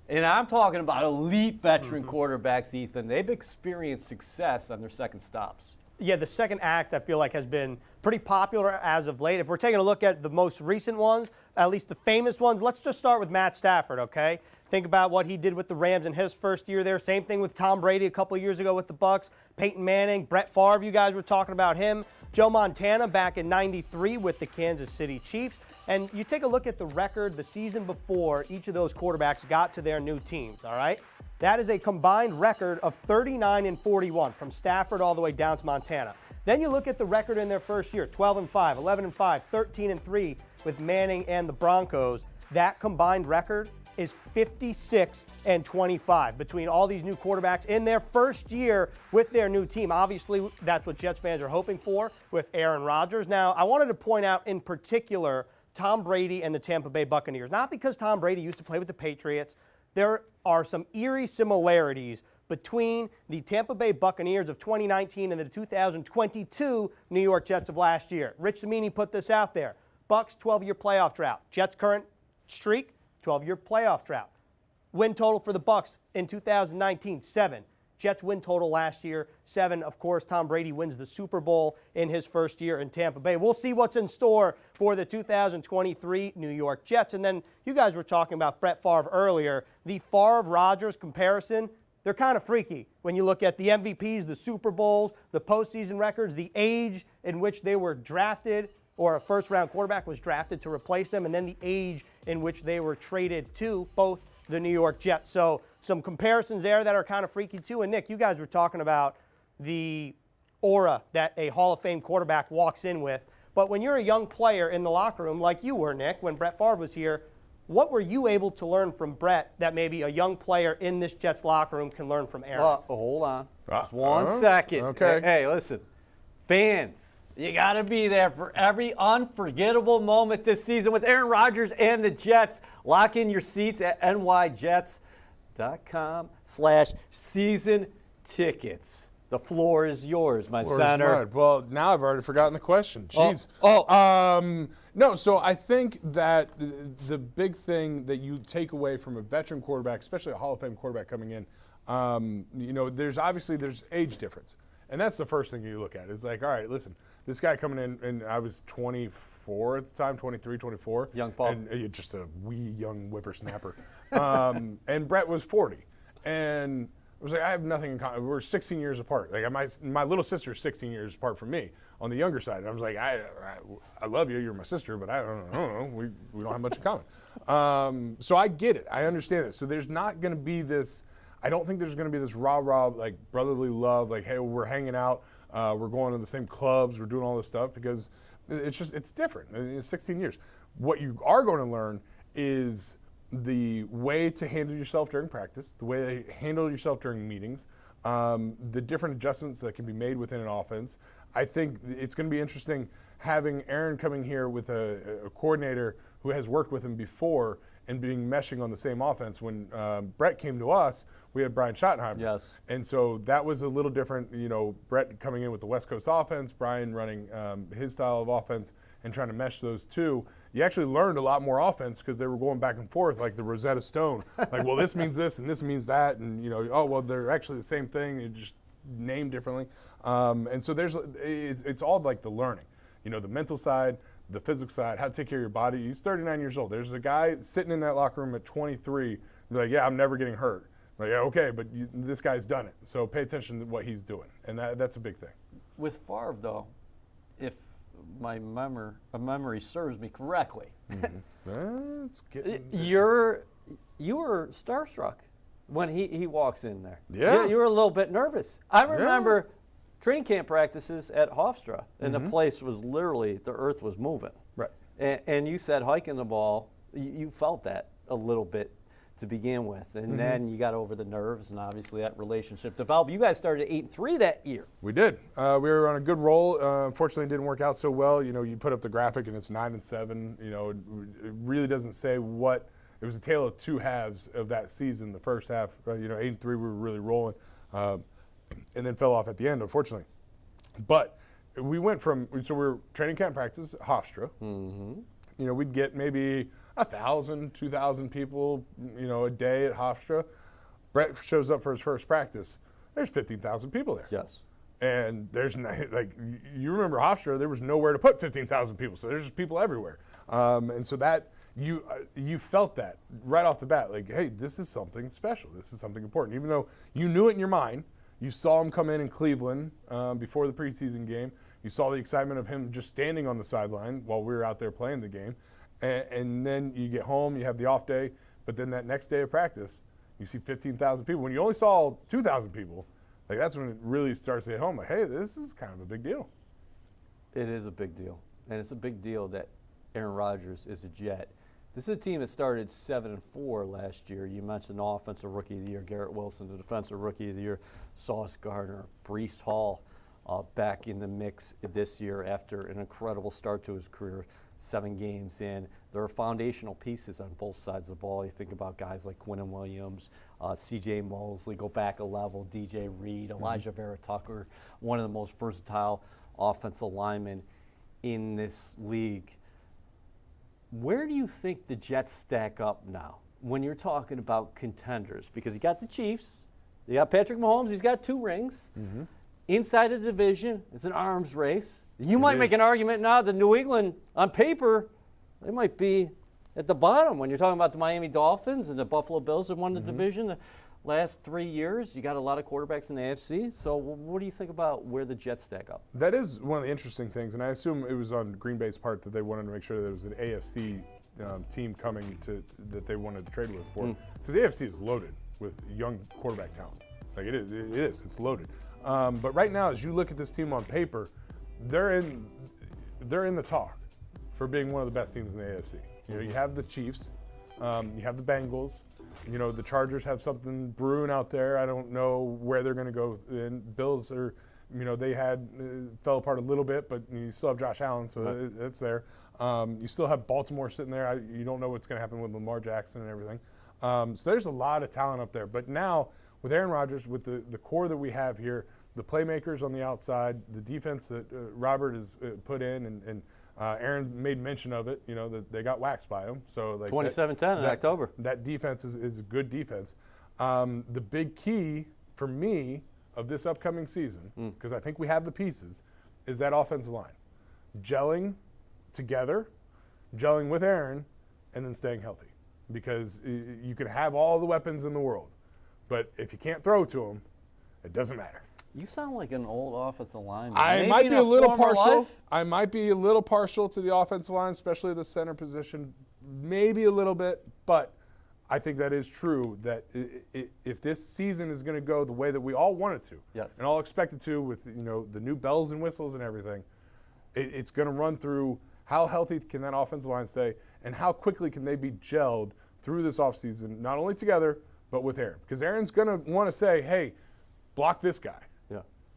and I'm talking about elite veteran quarterbacks, Ethan, they've experienced success on their second stops. Yeah, the second act I feel like has been pretty popular as of late. If we're taking a look at the most recent ones, at least the famous ones, let's just start with Matt Stafford, okay? Think about what he did with the Rams in his first year there. Same thing with Tom Brady a couple of years ago with the Bucs. Peyton Manning, Brett Favre, you guys were talking about him. Joe Montana back in '93 with the Kansas City Chiefs. And you take a look at the record the season before each of those quarterbacks got to their new teams, all right? That is a combined record of 39-41 from Stafford all the way down to Montana. Then you look at the record in their first year, 12-5, 11-5, 13-3 with Manning and the Broncos. That combined record is 56-25 between all these new quarterbacks in their first year with their new team. Obviously, that's what Jets fans are hoping for with Aaron Rodgers. Now, I wanted to point out in particular Tom Brady and the Tampa Bay Buccaneers. Not because Tom Brady used to play with the Patriots. There are some eerie similarities between the Tampa Bay Buccaneers of 2019 and the 2022 New York Jets of last year. Rich Cimini put this out there. Bucs 12-year playoff drought. Jets current streak, 12-year playoff drought. Win total for the Bucs in 2019, 7. Jets win total last year, 7. Of course, Tom Brady wins the Super Bowl in his first year in Tampa Bay. We'll see what's in store for the 2023 New York Jets. And then you guys were talking about Brett Favre earlier. The Favre-Rodgers comparison, they're kind of freaky when you look at the MVPs, the Super Bowls, the postseason records, the age in which they were drafted, or a first-round quarterback was drafted to replace them, and then the age in which they were traded to both the New York Jets. So some comparisons there that are kind of freaky too. And Nick, you guys were talking about the aura that a Hall of Fame quarterback walks in with. But when you're a young player in the locker room, like you were, Nick, when Brett Favre was here, what were you able to learn from Brett that maybe a young player in this Jets locker room can learn from Aaron? Hold on. Just 1 second. Okay. Hey, listen. Fans, you got to be there for every unforgettable moment this season with Aaron Rodgers and the Jets. Lock in your seats at nyjets.com/season tickets. The floor is yours, my center. Well, now I've already forgotten the question. Jeez. No, so I think that the big thing that you take away from a veteran quarterback, especially a Hall of Fame quarterback coming in, there's age difference. And that's the first thing you look at. It's like, all right, listen, this guy coming in, and I was 24 at the time, 23, 24. Young Paul. And just a wee young whippersnapper. And Brett was 40. And I was like, I have nothing in common. We're 16 years apart. Like my little sister is 16 years apart from me on the younger side. And I was like, I love you. You're my sister, but I don't know. We don't have much in common. So I get it. I understand it. So there's not going to be this. I don't think there's going to be this rah-rah, like, brotherly love, like, hey, we're hanging out, we're going to the same clubs, we're doing all this stuff, because it's different. It's 16 years. What you are going to learn is the way to handle yourself during practice, the way to handle yourself during meetings, the different adjustments that can be made within an offense. I think it's going to be interesting having Aaron coming here with a coordinator who has worked with him before and meshing on the same offense. When Brett came to us, we had Brian Schottenheimer. Yes. And so that was a little different, Brett coming in with the West Coast offense, Brian running his style of offense and trying to mesh those two. You actually learned a lot more offense because they were going back and forth like the Rosetta Stone. Like, well, this means this and this means that. And, oh, well, they're actually the same thing. It's just named differently. And so it's all like the learning. The mental side, the physical side, how to take care of your body. He's 39 years old. There's a guy sitting in that locker room at 23, like, yeah, I'm never getting hurt. Like, yeah, okay, but this guy's done it. So pay attention to what he's doing, and that's a big thing. With Favre, though, if my memory serves me correctly, you were starstruck when he walks in there. Yeah. You were a little bit nervous. I remember training camp practices at Hofstra, and the place was literally, the earth was moving. Right. And you said hiking the ball, you felt that a little bit to begin with. And then you got over the nerves, and obviously that relationship developed. You guys started 8-3 that year. We did. We were on a good roll. Unfortunately, it didn't work out so well. You put up the graphic, and it's 9-7. It really doesn't say what. It was a tale of two halves of that season. The first half, 8-3, we were really rolling. And then fell off at the end, unfortunately. But we went so we were training camp practice at Hofstra. We'd get maybe 1,000, 2,000 people, a day at Hofstra. Brett shows up for his first practice. There's 15,000 people there. Yes. And there's like, you remember Hofstra, there was nowhere to put 15,000 people, so there's just people everywhere. And so that you felt that right off the bat, like, hey, this is something special. This is something important. Even though you knew it in your mind, you saw him come in Cleveland before the preseason game. You saw the excitement of him just standing on the sideline while we were out there playing the game. And then you get home, you have the off day, but then that next day of practice, you see 15,000 people. When you only saw 2,000 people, like that's when it really starts to hit home. Like, hey, this is kind of a big deal. It is a big deal, and it's a big deal that Aaron Rodgers is a Jet. This is a team that started 7-4 last year. You mentioned the offensive rookie of the year, Garrett Wilson, the defensive rookie of the year, Sauce Gardner, Breece Hall, back in the mix this year after an incredible start to his career, 7 games in. There are foundational pieces on both sides of the ball. You think about guys like Quinnen Williams, C.J. Mosley, go back a level, DJ Reed, Elijah Vera Tucker, one of the most versatile offensive linemen in this league. Where do you think the Jets stack up now when you're talking about contenders? Because you got the Chiefs, you got Patrick Mahomes, he's got 2 rings. Mm-hmm. Inside the division, it's an arms race. You might make an argument now that New England, on paper, they might be at the bottom when you're talking about the Miami Dolphins and the Buffalo Bills that won the division the last 3 years. You got a lot of quarterbacks in the AFC. So what do you think about where the Jets stack up? That is one of the interesting things, and I assume it was on Green Bay's part that they wanted to make sure there was an AFC team coming that they wanted to trade with for. Because the AFC is loaded with young quarterback talent. Like it is. It's loaded. But right now, as you look at this team on paper, they're in the talk for being one of the best teams in the AFC. You know, you have the Chiefs, you have the Bengals. You know, the Chargers have something brewing out there. I don't know where they're going to go. And Bills are, you know, they fell apart a little bit, but you still have Josh Allen, so it's there. You still have Baltimore sitting there. You don't know what's going to happen with Lamar Jackson and everything. So there's a lot of talent up there. But now, with Aaron Rodgers, with the core that we have here, the playmakers on the outside, the defense that Robert has put in, and Aaron made mention of it, you know, that they got waxed by him. So like 27-10 in October. That defense is a good defense. The big key for me of this upcoming season, because I think we have the pieces, is that offensive line. Gelling together, gelling with Aaron, and then staying healthy. Because you can have all the weapons in the world, but if you can't throw to them, it doesn't matter. You sound like an old offensive lineman. I might be a little partial. I might be a little partial to the offensive line, especially the center position, maybe a little bit. But I think that is true. That if this season is going to go the way that we all want it to, and all expect it to, with the new bells and whistles and everything, it's going to run through how healthy can that offensive line stay, and how quickly can they be gelled through this offseason, not only together but with Aaron, because Aaron's going to want to say, hey, block this guy.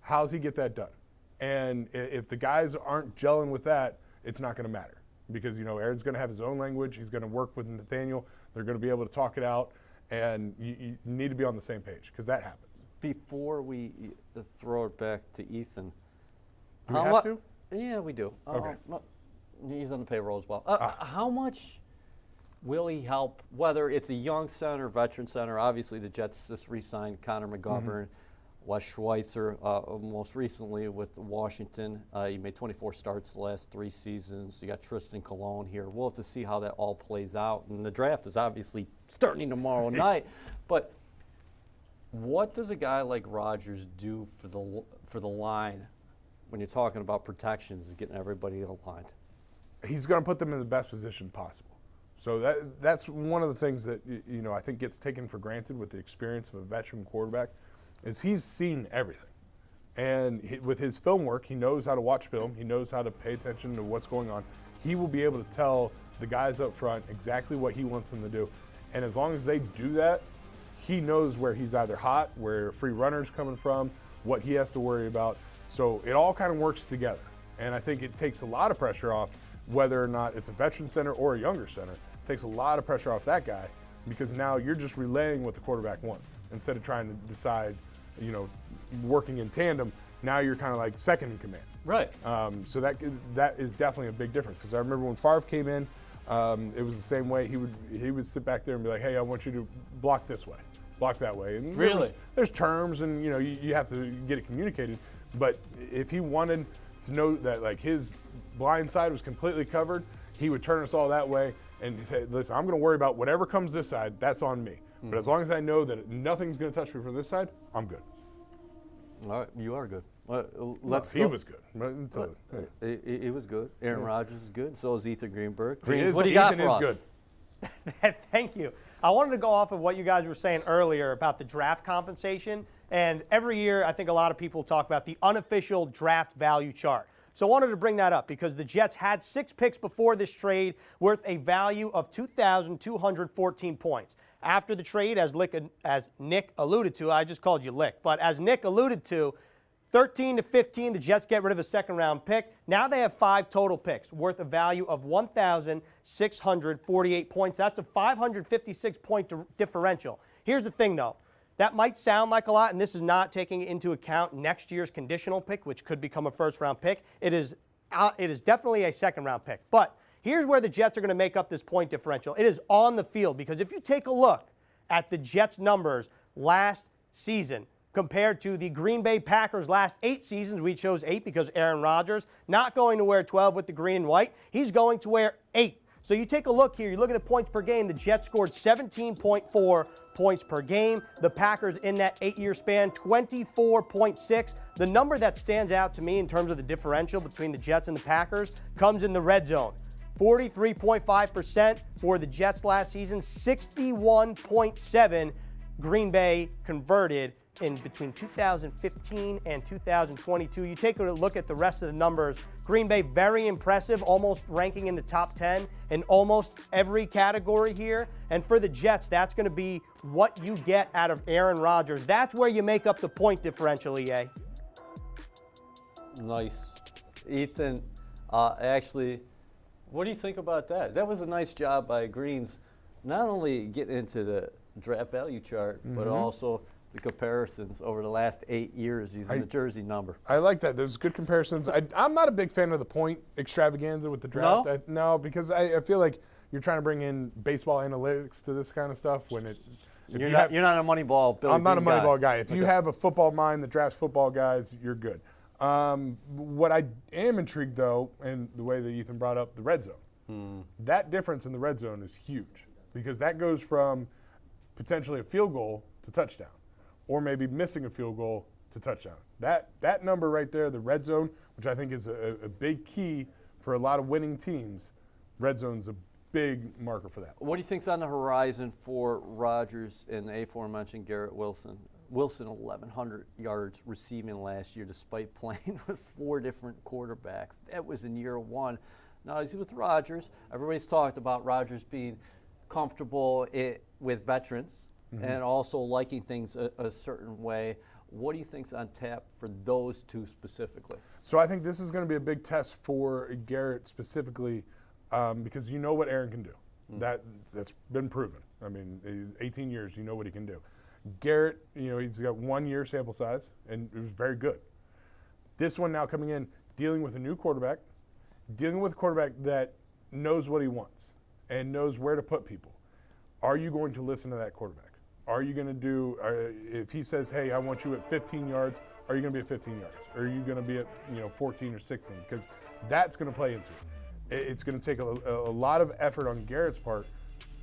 How's he get that done? And if the guys aren't gelling with that, it's not going to matter, because Aaron's going to have his own language. He's going to work with Nathaniel. They're going to be able to talk it out, and you need to be on the same page, because that happens. Before we throw it back to Ethan, do we have to? Yeah, we do. Okay. He's on the payroll as well. How much will he help? Whether it's a young center, veteran center. Obviously, the Jets just re-signed Connor McGovern. Wes Schweitzer, most recently with Washington. He made 24 starts the last 3 seasons. You got Tristan Colon here. We'll have to see how that all plays out. And the draft is obviously starting tomorrow night. But what does a guy like Rodgers do for the line when you're talking about protections and getting everybody aligned? He's going to put them in the best position possible. So that's one of the things that I think gets taken for granted with the experience of a veteran quarterback. Is he's seen everything. And with his film work, he knows how to watch film. He knows how to pay attention to what's going on. He will be able to tell the guys up front exactly what he wants them to do. And as long as they do that, he knows where he's either hot, where free runner's coming from, what he has to worry about. So it all kind of works together. And I think it takes a lot of pressure off, whether or not it's a veteran center or a younger center. It takes a lot of pressure off that guy, because now you're just relaying what the quarterback wants instead of trying to decide, working in tandem. Now you're kind of like second in command. Right. So that is definitely a big difference, because I remember when Favre came in, it was the same way. He would sit back there and be like, hey, I want you to block this way, block that way. And really? There's terms, and you have to get it communicated. But if he wanted to know that like his blind side was completely covered, he would turn us all that way and say, listen, I'm going to worry about whatever comes this side, that's on me. But as long as I know that nothing's going to touch me from this side, I'm good. All right, you are good. He was good. He was good. Aaron Rodgers is good. So is Ethan Greenberg. What do you got for us? Good. Thank you. I wanted to go off of what you guys were saying earlier about the draft compensation. And every year, I think a lot of people talk about the unofficial draft value chart. So I wanted to bring that up because the Jets had 6 picks before this trade worth a value of 2,214 points. After the trade, as Nick alluded to, I just called you Lick, but as Nick alluded to, 13 to 15, the Jets get rid of a second-round pick. Now they have 5 total picks worth a value of 1,648 points. That's a 556-point differential. Here's the thing, though. That might sound like a lot, and this is not taking into account next year's conditional pick, which could become a first-round pick. It is definitely a second-round pick. But here's where the Jets are going to make up this point differential. It is on the field, because if you take a look at the Jets' numbers last season compared to the Green Bay Packers' last 8 seasons, we chose 8 because Aaron Rodgers not going to wear 12 with the green and white. He's going to wear 8. So you take a look here, you look at the points per game, the Jets scored 17.4 points per game. The Packers in that 8-year span, 24.6. The number that stands out to me in terms of the differential between the Jets and the Packers comes in the red zone. 43.5% for the Jets last season, 61.7 Green Bay converted in between 2015 and 2022. You take a look at the rest of the numbers. Green Bay, very impressive, almost ranking in the top 10 in almost every category here. And for the Jets, that's going to be what you get out of Aaron Rodgers. That's where you make up the point differential, EA. Nice. Ethan, actually, what do you think about that? That was a nice job by Greens, not only getting into the draft value chart, but also the comparisons over the last 8 years using the jersey number. I like that. There's good comparisons. I'm not a big fan of the point extravaganza with the draft. No? Because I feel like you're trying to bring in baseball analytics to this kind of stuff when it. You're not a Moneyball. I'm not a Moneyball guy. If you have a football mind that drafts football guys, you're good. What I am intrigued though, and the way that Ethan brought up the red zone, that difference in the red zone is huge because that goes from potentially a field goal to touchdown, or maybe missing a field goal to touchdown. That number right there, the red zone, which I think is a big key for a lot of winning teams, red zone's a big marker for that. What do you think's on the horizon for Rodgers and the aforementioned Garrett Wilson? Wilson, 1,100 yards receiving last year despite playing with 4 different quarterbacks. That was in year 1. Now he's with Rodgers. Everybody's talked about Rodgers being comfortable with veterans and also liking things a certain way. What do you think's on tap for those two specifically? So I think this is going to be a big test for Garrett specifically because you know what Aaron can do. That's been proven. I mean, he's 18 years, you know what he can do. Garrett, he's got 1 year sample size, and it was very good. This one now coming in, dealing with a new quarterback, dealing with a quarterback that knows what he wants and knows where to put people. Are you going to listen to that quarterback? Are you going to do, if he says, hey, I want you at 15 yards, are you going to be at 15 yards? Or are you going to be at 14 or 16? Because that's going to play into it. It's going to take a lot of effort on Garrett's part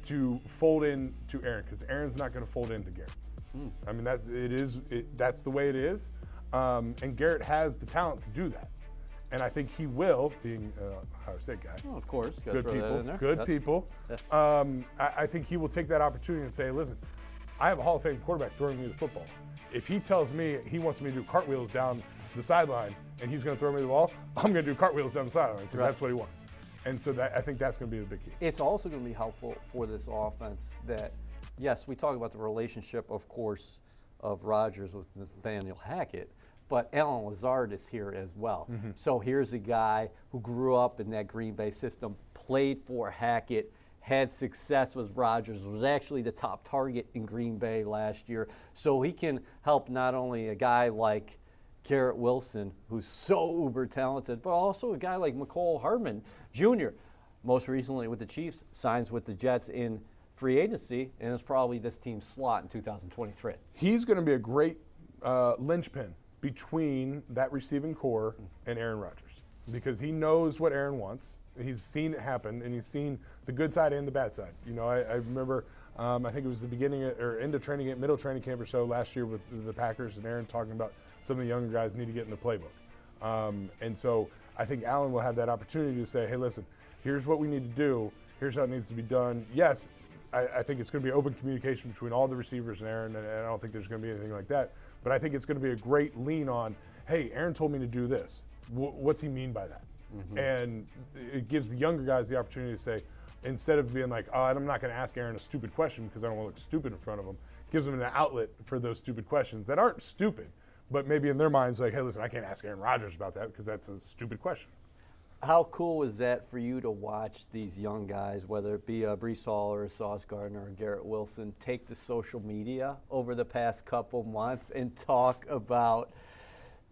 to fold in to Aaron, because Aaron's not going to fold into Garrett. I mean, that's the way it is. And Garrett has the talent to do that. And I think he will, being a Ohio State guy. Oh, of course. Good people. I think he will take that opportunity and say, listen, I have a Hall of Fame quarterback throwing me the football. If he tells me he wants me to do cartwheels down the sideline and he's going to throw me the ball, I'm going to do cartwheels down the sideline because that's what he wants. And so I think that's going to be the big key. It's also going to be helpful for this offense that, yes, we talk about the relationship, of course, of Rodgers with Nathaniel Hackett, but Alan Lazard is here as well. So here's a guy who grew up in that Green Bay system, played for Hackett, had success with Rodgers, was actually the top target in Green Bay last year. So he can help not only a guy like Garrett Wilson, who's so uber talented, but also a guy like McCole Hardman Jr., most recently with the Chiefs, signs with the Jets in free agency, and is probably this team's slot in 2023. He's going to be a great linchpin between that receiving core and Aaron Rodgers, because he knows what Aaron wants. He's seen it happen, and he's seen the good side and the bad side. You know, I remember, I think it was the beginning or end of training camp, middle training camp or so last year with the Packers, and Aaron talking about some of the younger guys need to get in the playbook. And so I think Allen will have that opportunity to say, hey, listen, here's what we need to do. Here's how it needs to be done. Yes, I think it's going to be open communication between all the receivers and Aaron, and I don't think there's going to be anything like that. But I think it's going to be a great lean on, hey, Aaron told me to do this. What's he mean by that? And it gives the younger guys the opportunity to say, instead of being like, oh, I'm not going to ask Aaron a stupid question because I don't want to look stupid in front of him, gives them an outlet for those stupid questions that aren't stupid, but maybe in their minds like, hey, listen, I can't ask Aaron Rodgers about that because that's a stupid question. How cool is that for you to watch these young guys, whether it be a Breece Hall or a Sauce Gardner or Garrett Wilson, take to social media over the past couple months and talk about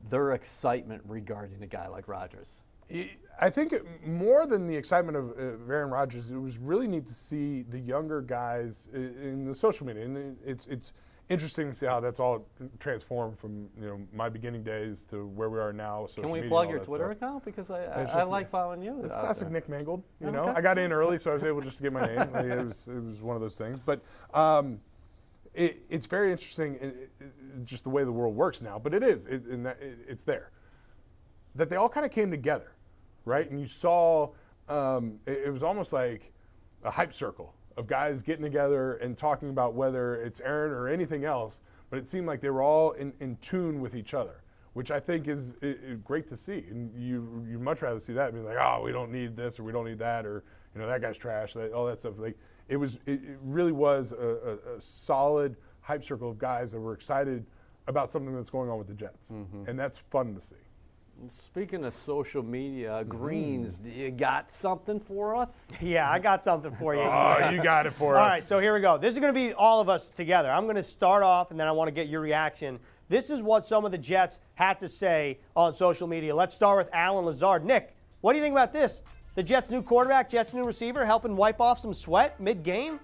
their excitement regarding a guy like Rodgers? I think more than the excitement of Aaron Rodgers, it was really neat to see the younger guys in the social media, and it's interesting to see how that's all transformed from my beginning days to where we are now. Can we plug your Twitter account, because I like following you? It's classic Nick Mangold. You know, I got in early, so I was able just to get my name. It was one of those things, but it's very interesting, just the way the world works now. But it's there that they all kind of came together. Right, and you saw it was almost like a hype circle of guys getting together and talking about whether it's Aaron or anything else, but it seemed like they were all in tune with each other, which I think is great to see. And you'd much rather see that and be like, oh, we don't need this or we don't need that, or that guy's trash, all that stuff. Like it really was a solid hype circle of guys that were excited about something that's going on with the Jets, and that's fun to see. Speaking of social media, Greens, you got something for us? Yeah, I got something for you. Oh, you got it for us. All right, so here we go. This is going to be all of us together. I'm going to start off, and then I want to get your reaction. This is what some of the Jets had to say on social media. Let's start with Allen Lazard. Nick, what do you think about this? The Jets' new quarterback, Jets' new receiver, helping wipe off some sweat mid-game?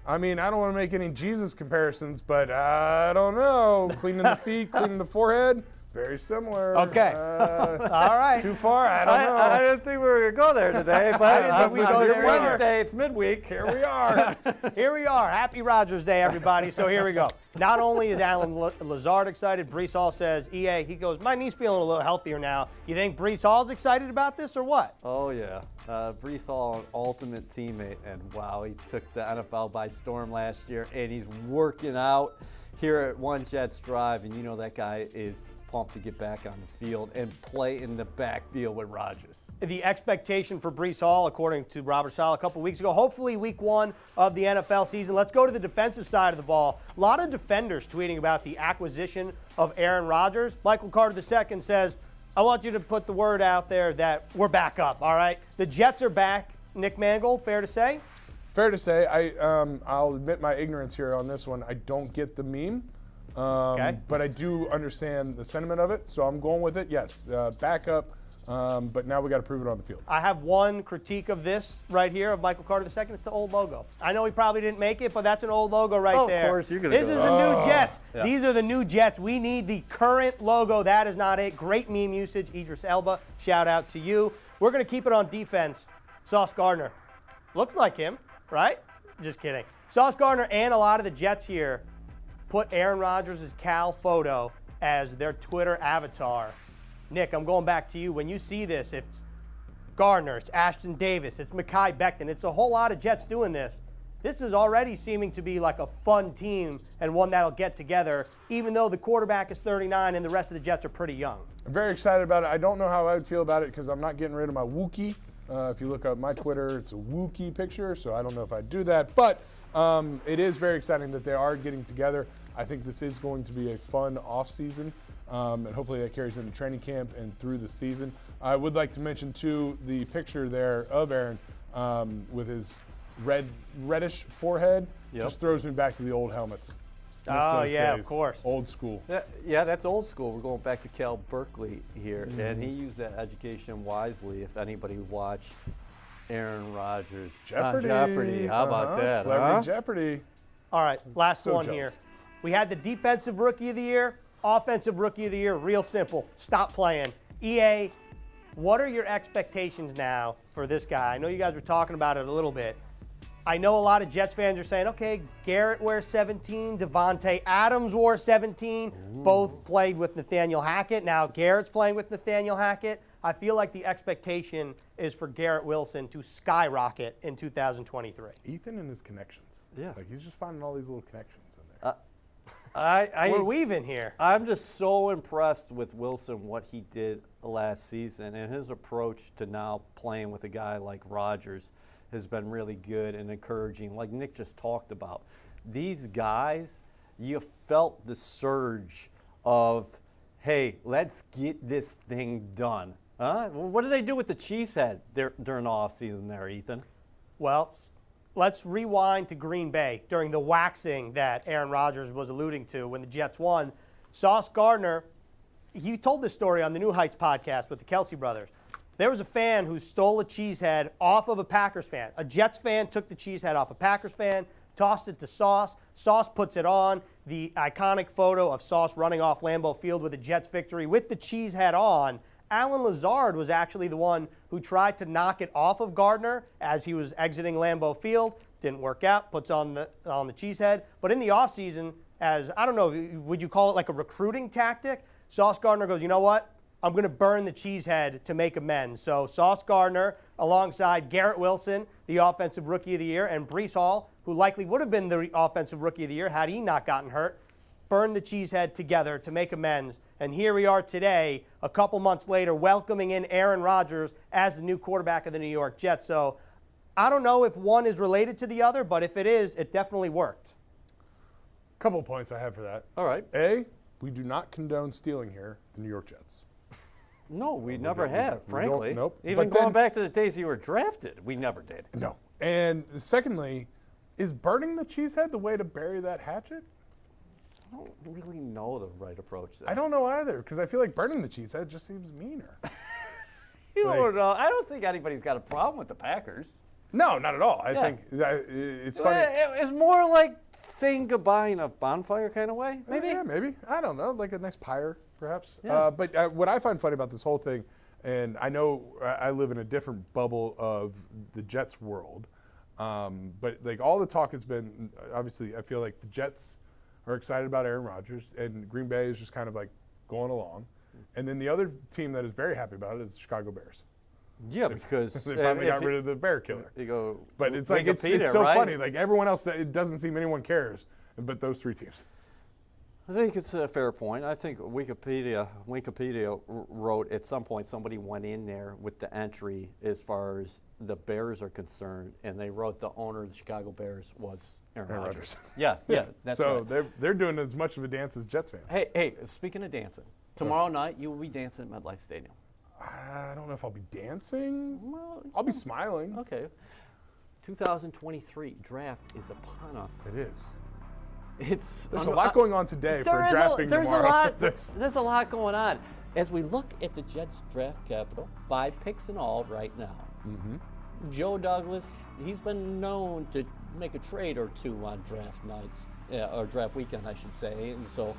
I mean, I don't want to make any Jesus comparisons, but I don't know. Cleaning the feet, cleaning the forehead. Very similar. Okay. All right. Too far? I don't know. I didn't think we were going to go there today, but we go there Wednesday. It's midweek. Here we are. Here we are. Happy Rodgers Day, everybody. So here we go. Not only is Allen Lazard excited, Breece Hall says, EA, he goes, my knee's feeling a little healthier now. You think Breece Hall's excited about this or what? Oh, yeah. Breece Hall, an ultimate teammate, and wow, he took the NFL by storm last year, and he's working out here at One Jets Drive, and that guy is pumped to get back on the field and play in the backfield with Rodgers. The expectation for Breece Hall, according to Robert Salah a couple weeks ago, hopefully week 1 of the NFL season. Let's go to the defensive side of the ball. A lot of defenders tweeting about the acquisition of Aaron Rodgers. Michael Carter II says, I want you to put the word out there that we're back up, all right? The Jets are back. Nick Mangold, fair to say? Fair to say. I'll admit my ignorance here on this one. I don't get the meme. But I do understand the sentiment of it, so I'm going with it. Yes, back up, but now we got to prove it on the field. I have one critique of this right here of Michael Carter II. It's the old logo. I know he probably didn't make it, but that's an old logo right there. Of course, you're going to This is the new Jets. Yeah. These are the new Jets. We need the current logo. That is not it. Great meme usage. Idris Elba, shout out to you. We're going to keep it on defense. Sauce Gardner. Looks like him, right? Just kidding. Sauce Gardner and a lot of the Jets here put Aaron Rodgers' Cal photo as their Twitter avatar. Nick, I'm going back to you. When you see this, it's Gardner, it's Ashton Davis, it's Mekhi Becton, it's a whole lot of Jets doing this. This is already seeming to be like a fun team and one that'll get together, even though the quarterback is 39 and the rest of the Jets are pretty young. I'm very excited about it. I don't know how I would feel about it because I'm not getting rid of my Wookiee. If you look up my Twitter, it's a Wookiee picture, so I don't know if I'd do that. But it is very exciting that they are getting together. I think this is going to be a fun offseason, and hopefully that carries into training camp and through the season. I would like to mention, too, the picture there of Aaron with his reddish forehead. Just throws me back to the old helmets. Oh, yeah, of course. Old school. Yeah, that's old school. We're going back to Cal Berkeley here, and he used that education wisely. If anybody watched Aaron Rodgers Jeopardy. How about that? Celebrity Jeopardy. All right, last So one jealous. here. We had the Defensive Rookie of the Year. Offensive Rookie of the Year, real simple. Stop playing. EA, what are your expectations now for this guy? I know you guys were talking about it a little bit. I know a lot of Jets fans are saying, okay, Garrett wears 17, Devontae Adams wore 17. Ooh. Both played with Nathaniel Hackett. Now Garrett's playing with Nathaniel Hackett. I feel like the expectation is for Garrett Wilson to skyrocket in 2023. Ethan and his connections. Yeah. Like, he's just finding all these little connections in there. We're weaving here. I'm just so impressed with Wilson, what he did last season, and his approach to now playing with a guy like Rodgers has been really good and encouraging. Like Nick just talked about, these guys, you felt the surge of, hey, let's get this thing done. Huh? What did they do with the cheesehead during the offseason there, Ethan? Well, let's rewind to Green Bay during the waxing that Aaron Rodgers was alluding to when the Jets won. Sauce Gardner, he told this story on the New Heights podcast with the Kelsey brothers. There was a fan who stole a cheesehead off of a Packers fan. A Jets fan took the cheesehead off a Packers fan, tossed it to Sauce. Sauce puts it on. The iconic photo of Sauce running off Lambeau Field with a Jets victory with the cheesehead on. Alan Lazard was actually the one who tried to knock it off of Gardner as he was exiting Lambeau Field. Didn't work out, puts on the cheesehead. But in the offseason, as, I don't know, would you call it like a recruiting tactic? Sauce Gardner goes, you know what? I'm going to burn the cheesehead to make amends. So Sauce Gardner, alongside Garrett Wilson, the Offensive Rookie of the Year, and Breece Hall, who likely would have been the Offensive Rookie of the Year had he not gotten hurt, burned the cheesehead together to make amends. And here we are today, a couple months later, welcoming in Aaron Rodgers as the new quarterback of the New York Jets. So I don't know if one is related to the other, but if it is, it definitely worked. Couple of points I have for that. All right. A, we do not condone stealing here, the New York Jets. No, we never have, frankly. Nope. Even going back to the days you were drafted, we never did. No. And secondly, is burning the cheesehead the way to bury that hatchet? I don't really know the right approach there. I don't know either, because I feel like burning the cheesehead just seems meaner. You don't know. I don't think anybody's got a problem with the Packers. No, not at all. I think it's funny. It's more like saying goodbye in a bonfire kind of way, maybe? Yeah, maybe. I don't know, like a nice pyre, perhaps. Yeah. But what I find funny about this whole thing, and I know I live in a different bubble of the Jets world, but like all the talk has been, obviously, I feel like the Jets are excited about Aaron Rodgers, and Green Bay is just kind of like going along. And then the other team that is very happy about it is the Chicago Bears. Yeah, because they finally got rid of the bear killer. You go, but it's like it's so funny. Like everyone else, it doesn't seem anyone cares, but those three teams. I think it's a fair point. I think Wikipedia wrote at some point somebody went in there with the entry as far as the Bears are concerned, and they wrote the owner of the Chicago Bears was Aaron Rodgers. Yeah, that's so right. they're doing as much of a dance as Jets fans. Hey, speaking of dancing, tomorrow night you will be dancing at MetLife Stadium. I don't know if I'll be dancing. Well, I'll be smiling. Okay. 2023 draft is upon us. It is. There's a lot going on today for drafting tomorrow. There's a lot going on. As we look at the Jets draft capital, 5 picks in all right now. Mm-hmm. Joe Douglas, he's been known to make a trade or two on draft nights, or draft weekend, I should say. And so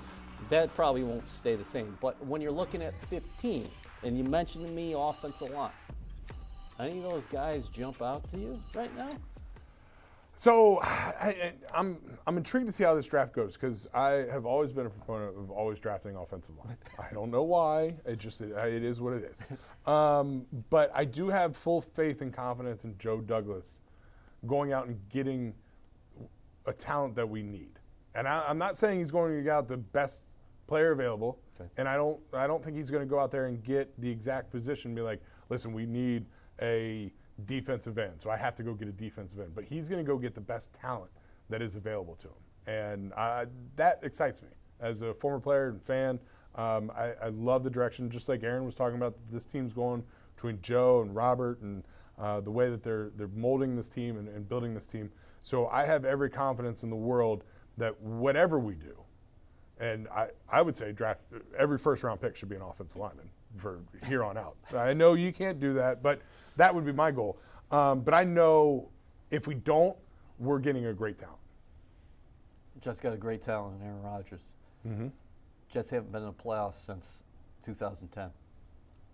that probably won't stay the same. But when you're looking at 15, and you mentioned to me offensive line, any of those guys jump out to you right now? So I'm intrigued to see how this draft goes, because I have always been a proponent of always drafting offensive line. I don't know why. It is what it is. But I do have full faith and confidence in Joe Douglas going out and getting a talent that we need. And I'm not saying he's going to get out the best player available. Okay. And I don't think he's going to go out there and get the exact position and be like, listen, we need a defensive end, so I have to go get a defensive end. But he's going to go get the best talent that is available to him. And that excites me. As a former player and fan, I love the direction, just like Aaron was talking about, this team's going between Joe and Robert and the way that they're molding this team and building this team. So I have every confidence in the world that whatever we do, and I would say draft every first-round pick should be an offensive lineman for here on out. I know you can't do that, but that would be my goal. But I know if we don't, we're getting a great talent. Just got a great talent in Aaron Rodgers. Mm-hmm. Jets haven't been in the playoffs since 2010.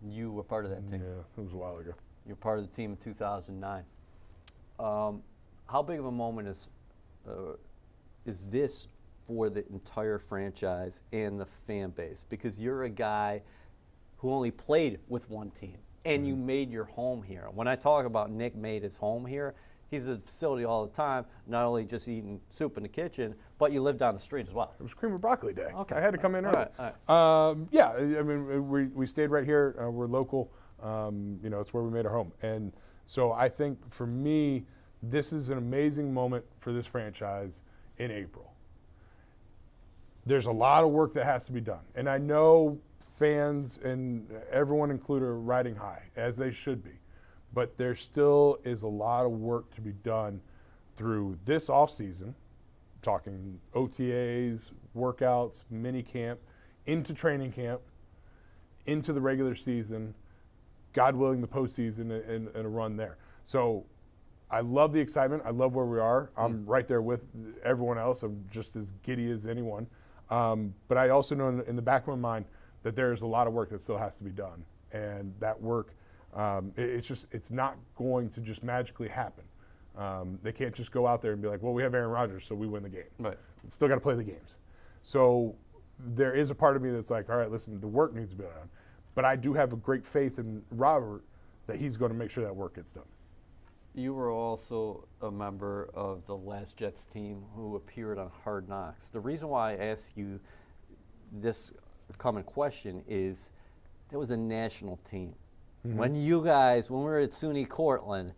You were part of that team. Yeah, it was a while ago. You're part of the team in 2009. How big of a moment is this for the entire franchise and the fan base? Because you're a guy who only played with one team, and you made your home here. When I talk about Nick made his home here, he's at the facility all the time, not only just eating soup in the kitchen, but you live down the street as well. It was cream and broccoli day. Okay. I had to come in early. All right. Yeah, I mean, we stayed right here. We're local. It's where we made our home. And so I think for me, this is an amazing moment for this franchise in April. There's a lot of work that has to be done. And I know fans and everyone included are riding high, as they should be. But there still is a lot of work to be done through this offseason, talking OTAs, workouts, mini camp, into training camp, into the regular season, God willing, the postseason and a run there. So I love the excitement. I love where we are. I'm right there with everyone else. I'm just as giddy as anyone. But I also know in the back of my mind that there's a lot of work that still has to be done. And that work, it's not going to just magically happen. They can't just go out there and be like, well, we have Aaron Rodgers, so we win the game. Right. Still got to play the games. So there is a part of me that's like, all right, listen, the work needs to be done. But I do have a great faith in Robert that he's going to make sure that work gets done. You were also a member of the last Jets team who appeared on Hard Knocks. The reason why I ask you this common question is there was a national team. Mm-hmm. When we were at SUNY Cortland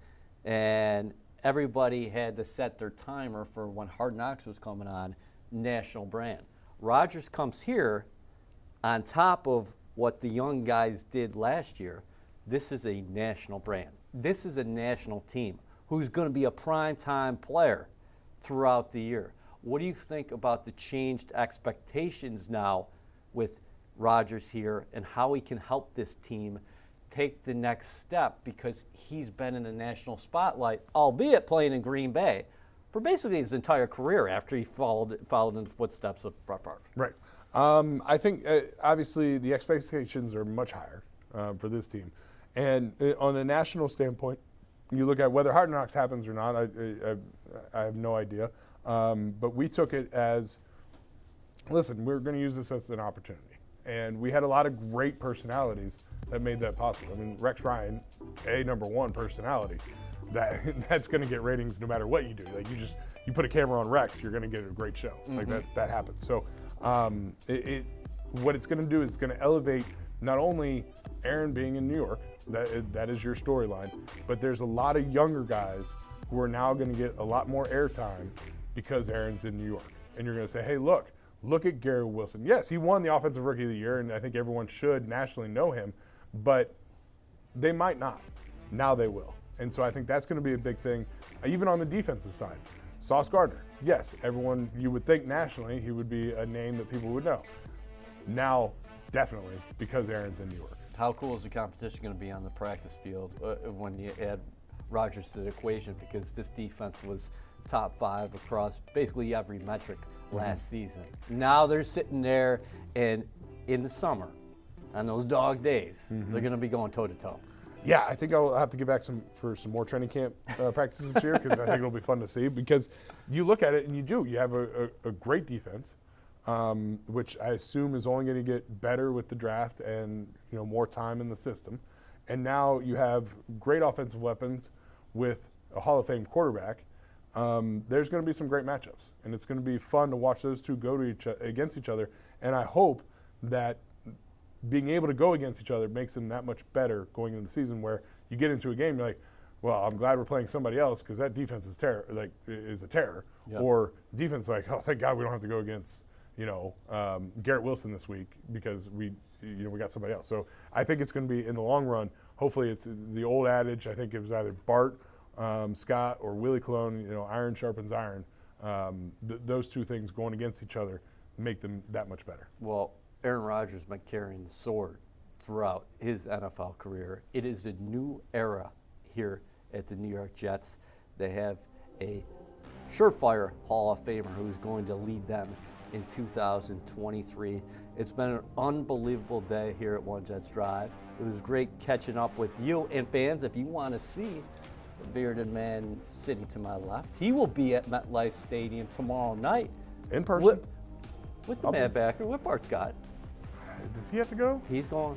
and everybody had to set their timer for when Hard Knocks was coming on, national brand. Rodgers comes here on top of what the young guys did last year. This is a national brand. This is a national team who's going to be a primetime player throughout the year. What do you think about the changed expectations now with Rodgers here and how he can help this team take the next step, because he's been in the national spotlight, albeit playing in Green Bay, for basically his entire career after he followed in the footsteps of Brett Favre. Right. I think obviously the expectations are much higher for this team. And on a national standpoint, you look at whether Hard Knocks happens or not, I have no idea. But we took it as, listen, we're going to use this as an opportunity. And we had a lot of great personalities that made that possible. I mean, Rex Ryan, #1 personality. That's going to get ratings no matter what you do. Like you put a camera on Rex, you're going to get a great show. Mm-hmm. Like that happens. So what it's going to do is going to elevate not only Aaron being in New York, that is your storyline, but there's a lot of younger guys who are now going to get a lot more airtime because Aaron's in New York. And you're going to say, hey, look at Garrett Wilson. Yes, he won the Offensive Rookie of the Year, and I think everyone should nationally know him, but they might not. Now they will. And so I think that's going to be a big thing, even on the defensive side. Sauce Gardner, yes, everyone, you would think nationally he would be a name that people would know. Now, definitely, because Aaron's in New York. How cool is the competition going to be on the practice field when you add Rodgers to the equation? Because this defense was top 5 across basically every metric last season. Now they're sitting there, and in the summer, on those dog days, they're going to be going toe-to-toe. Yeah, I think I'll have to get back for some more training camp practices this year, because I think it'll be fun to see. Because you look at it and you have a great defense, which I assume is only going to get better with the draft and more time in the system. And now you have great offensive weapons with a Hall of Fame quarterback. There's going to be some great matchups, and it's going to be fun to watch those two go against each other. And I hope that being able to go against each other makes them that much better going into the season, where you get into a game, you're like, well, I'm glad we're playing somebody else because that defense is a terror. Yep. Or defense is like, oh, thank God we don't have to go against Garrett Wilson this week because we got somebody else. So I think it's going to be, in the long run, hopefully it's the old adage. I think it was either Bart Scott or Willie Colon, iron sharpens iron. Those two things going against each other make them that much better. Well, Aaron Rodgers has been carrying the sword throughout his NFL career. It is a new era here at the New York Jets. They have a surefire Hall of Famer who's going to lead them in 2023. It's been an unbelievable day here at One Jets Drive. It was great catching up with you. And fans, if you want to see the bearded man sitting to my left, he will be at MetLife Stadium tomorrow night. In person? With the man backer, with Bart Scott. Does he have to go? He's going.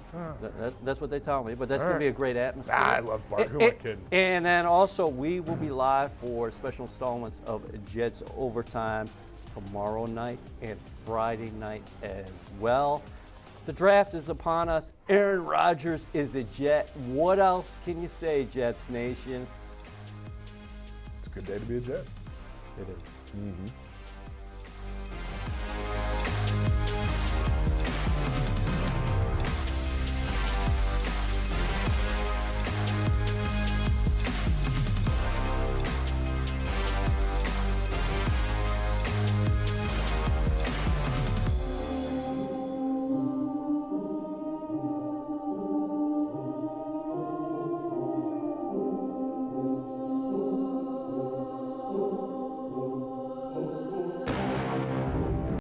That's what they tell me. But that's going to be a great atmosphere. I love Bart. Who am I kidding? And then also, we will be live for special installments of Jets Overtime tomorrow night and Friday night as well. The draft is upon us. Aaron Rodgers is a Jet. What else can you say, Jets Nation? It's a good day to be a Jet. It is. Mm-hmm.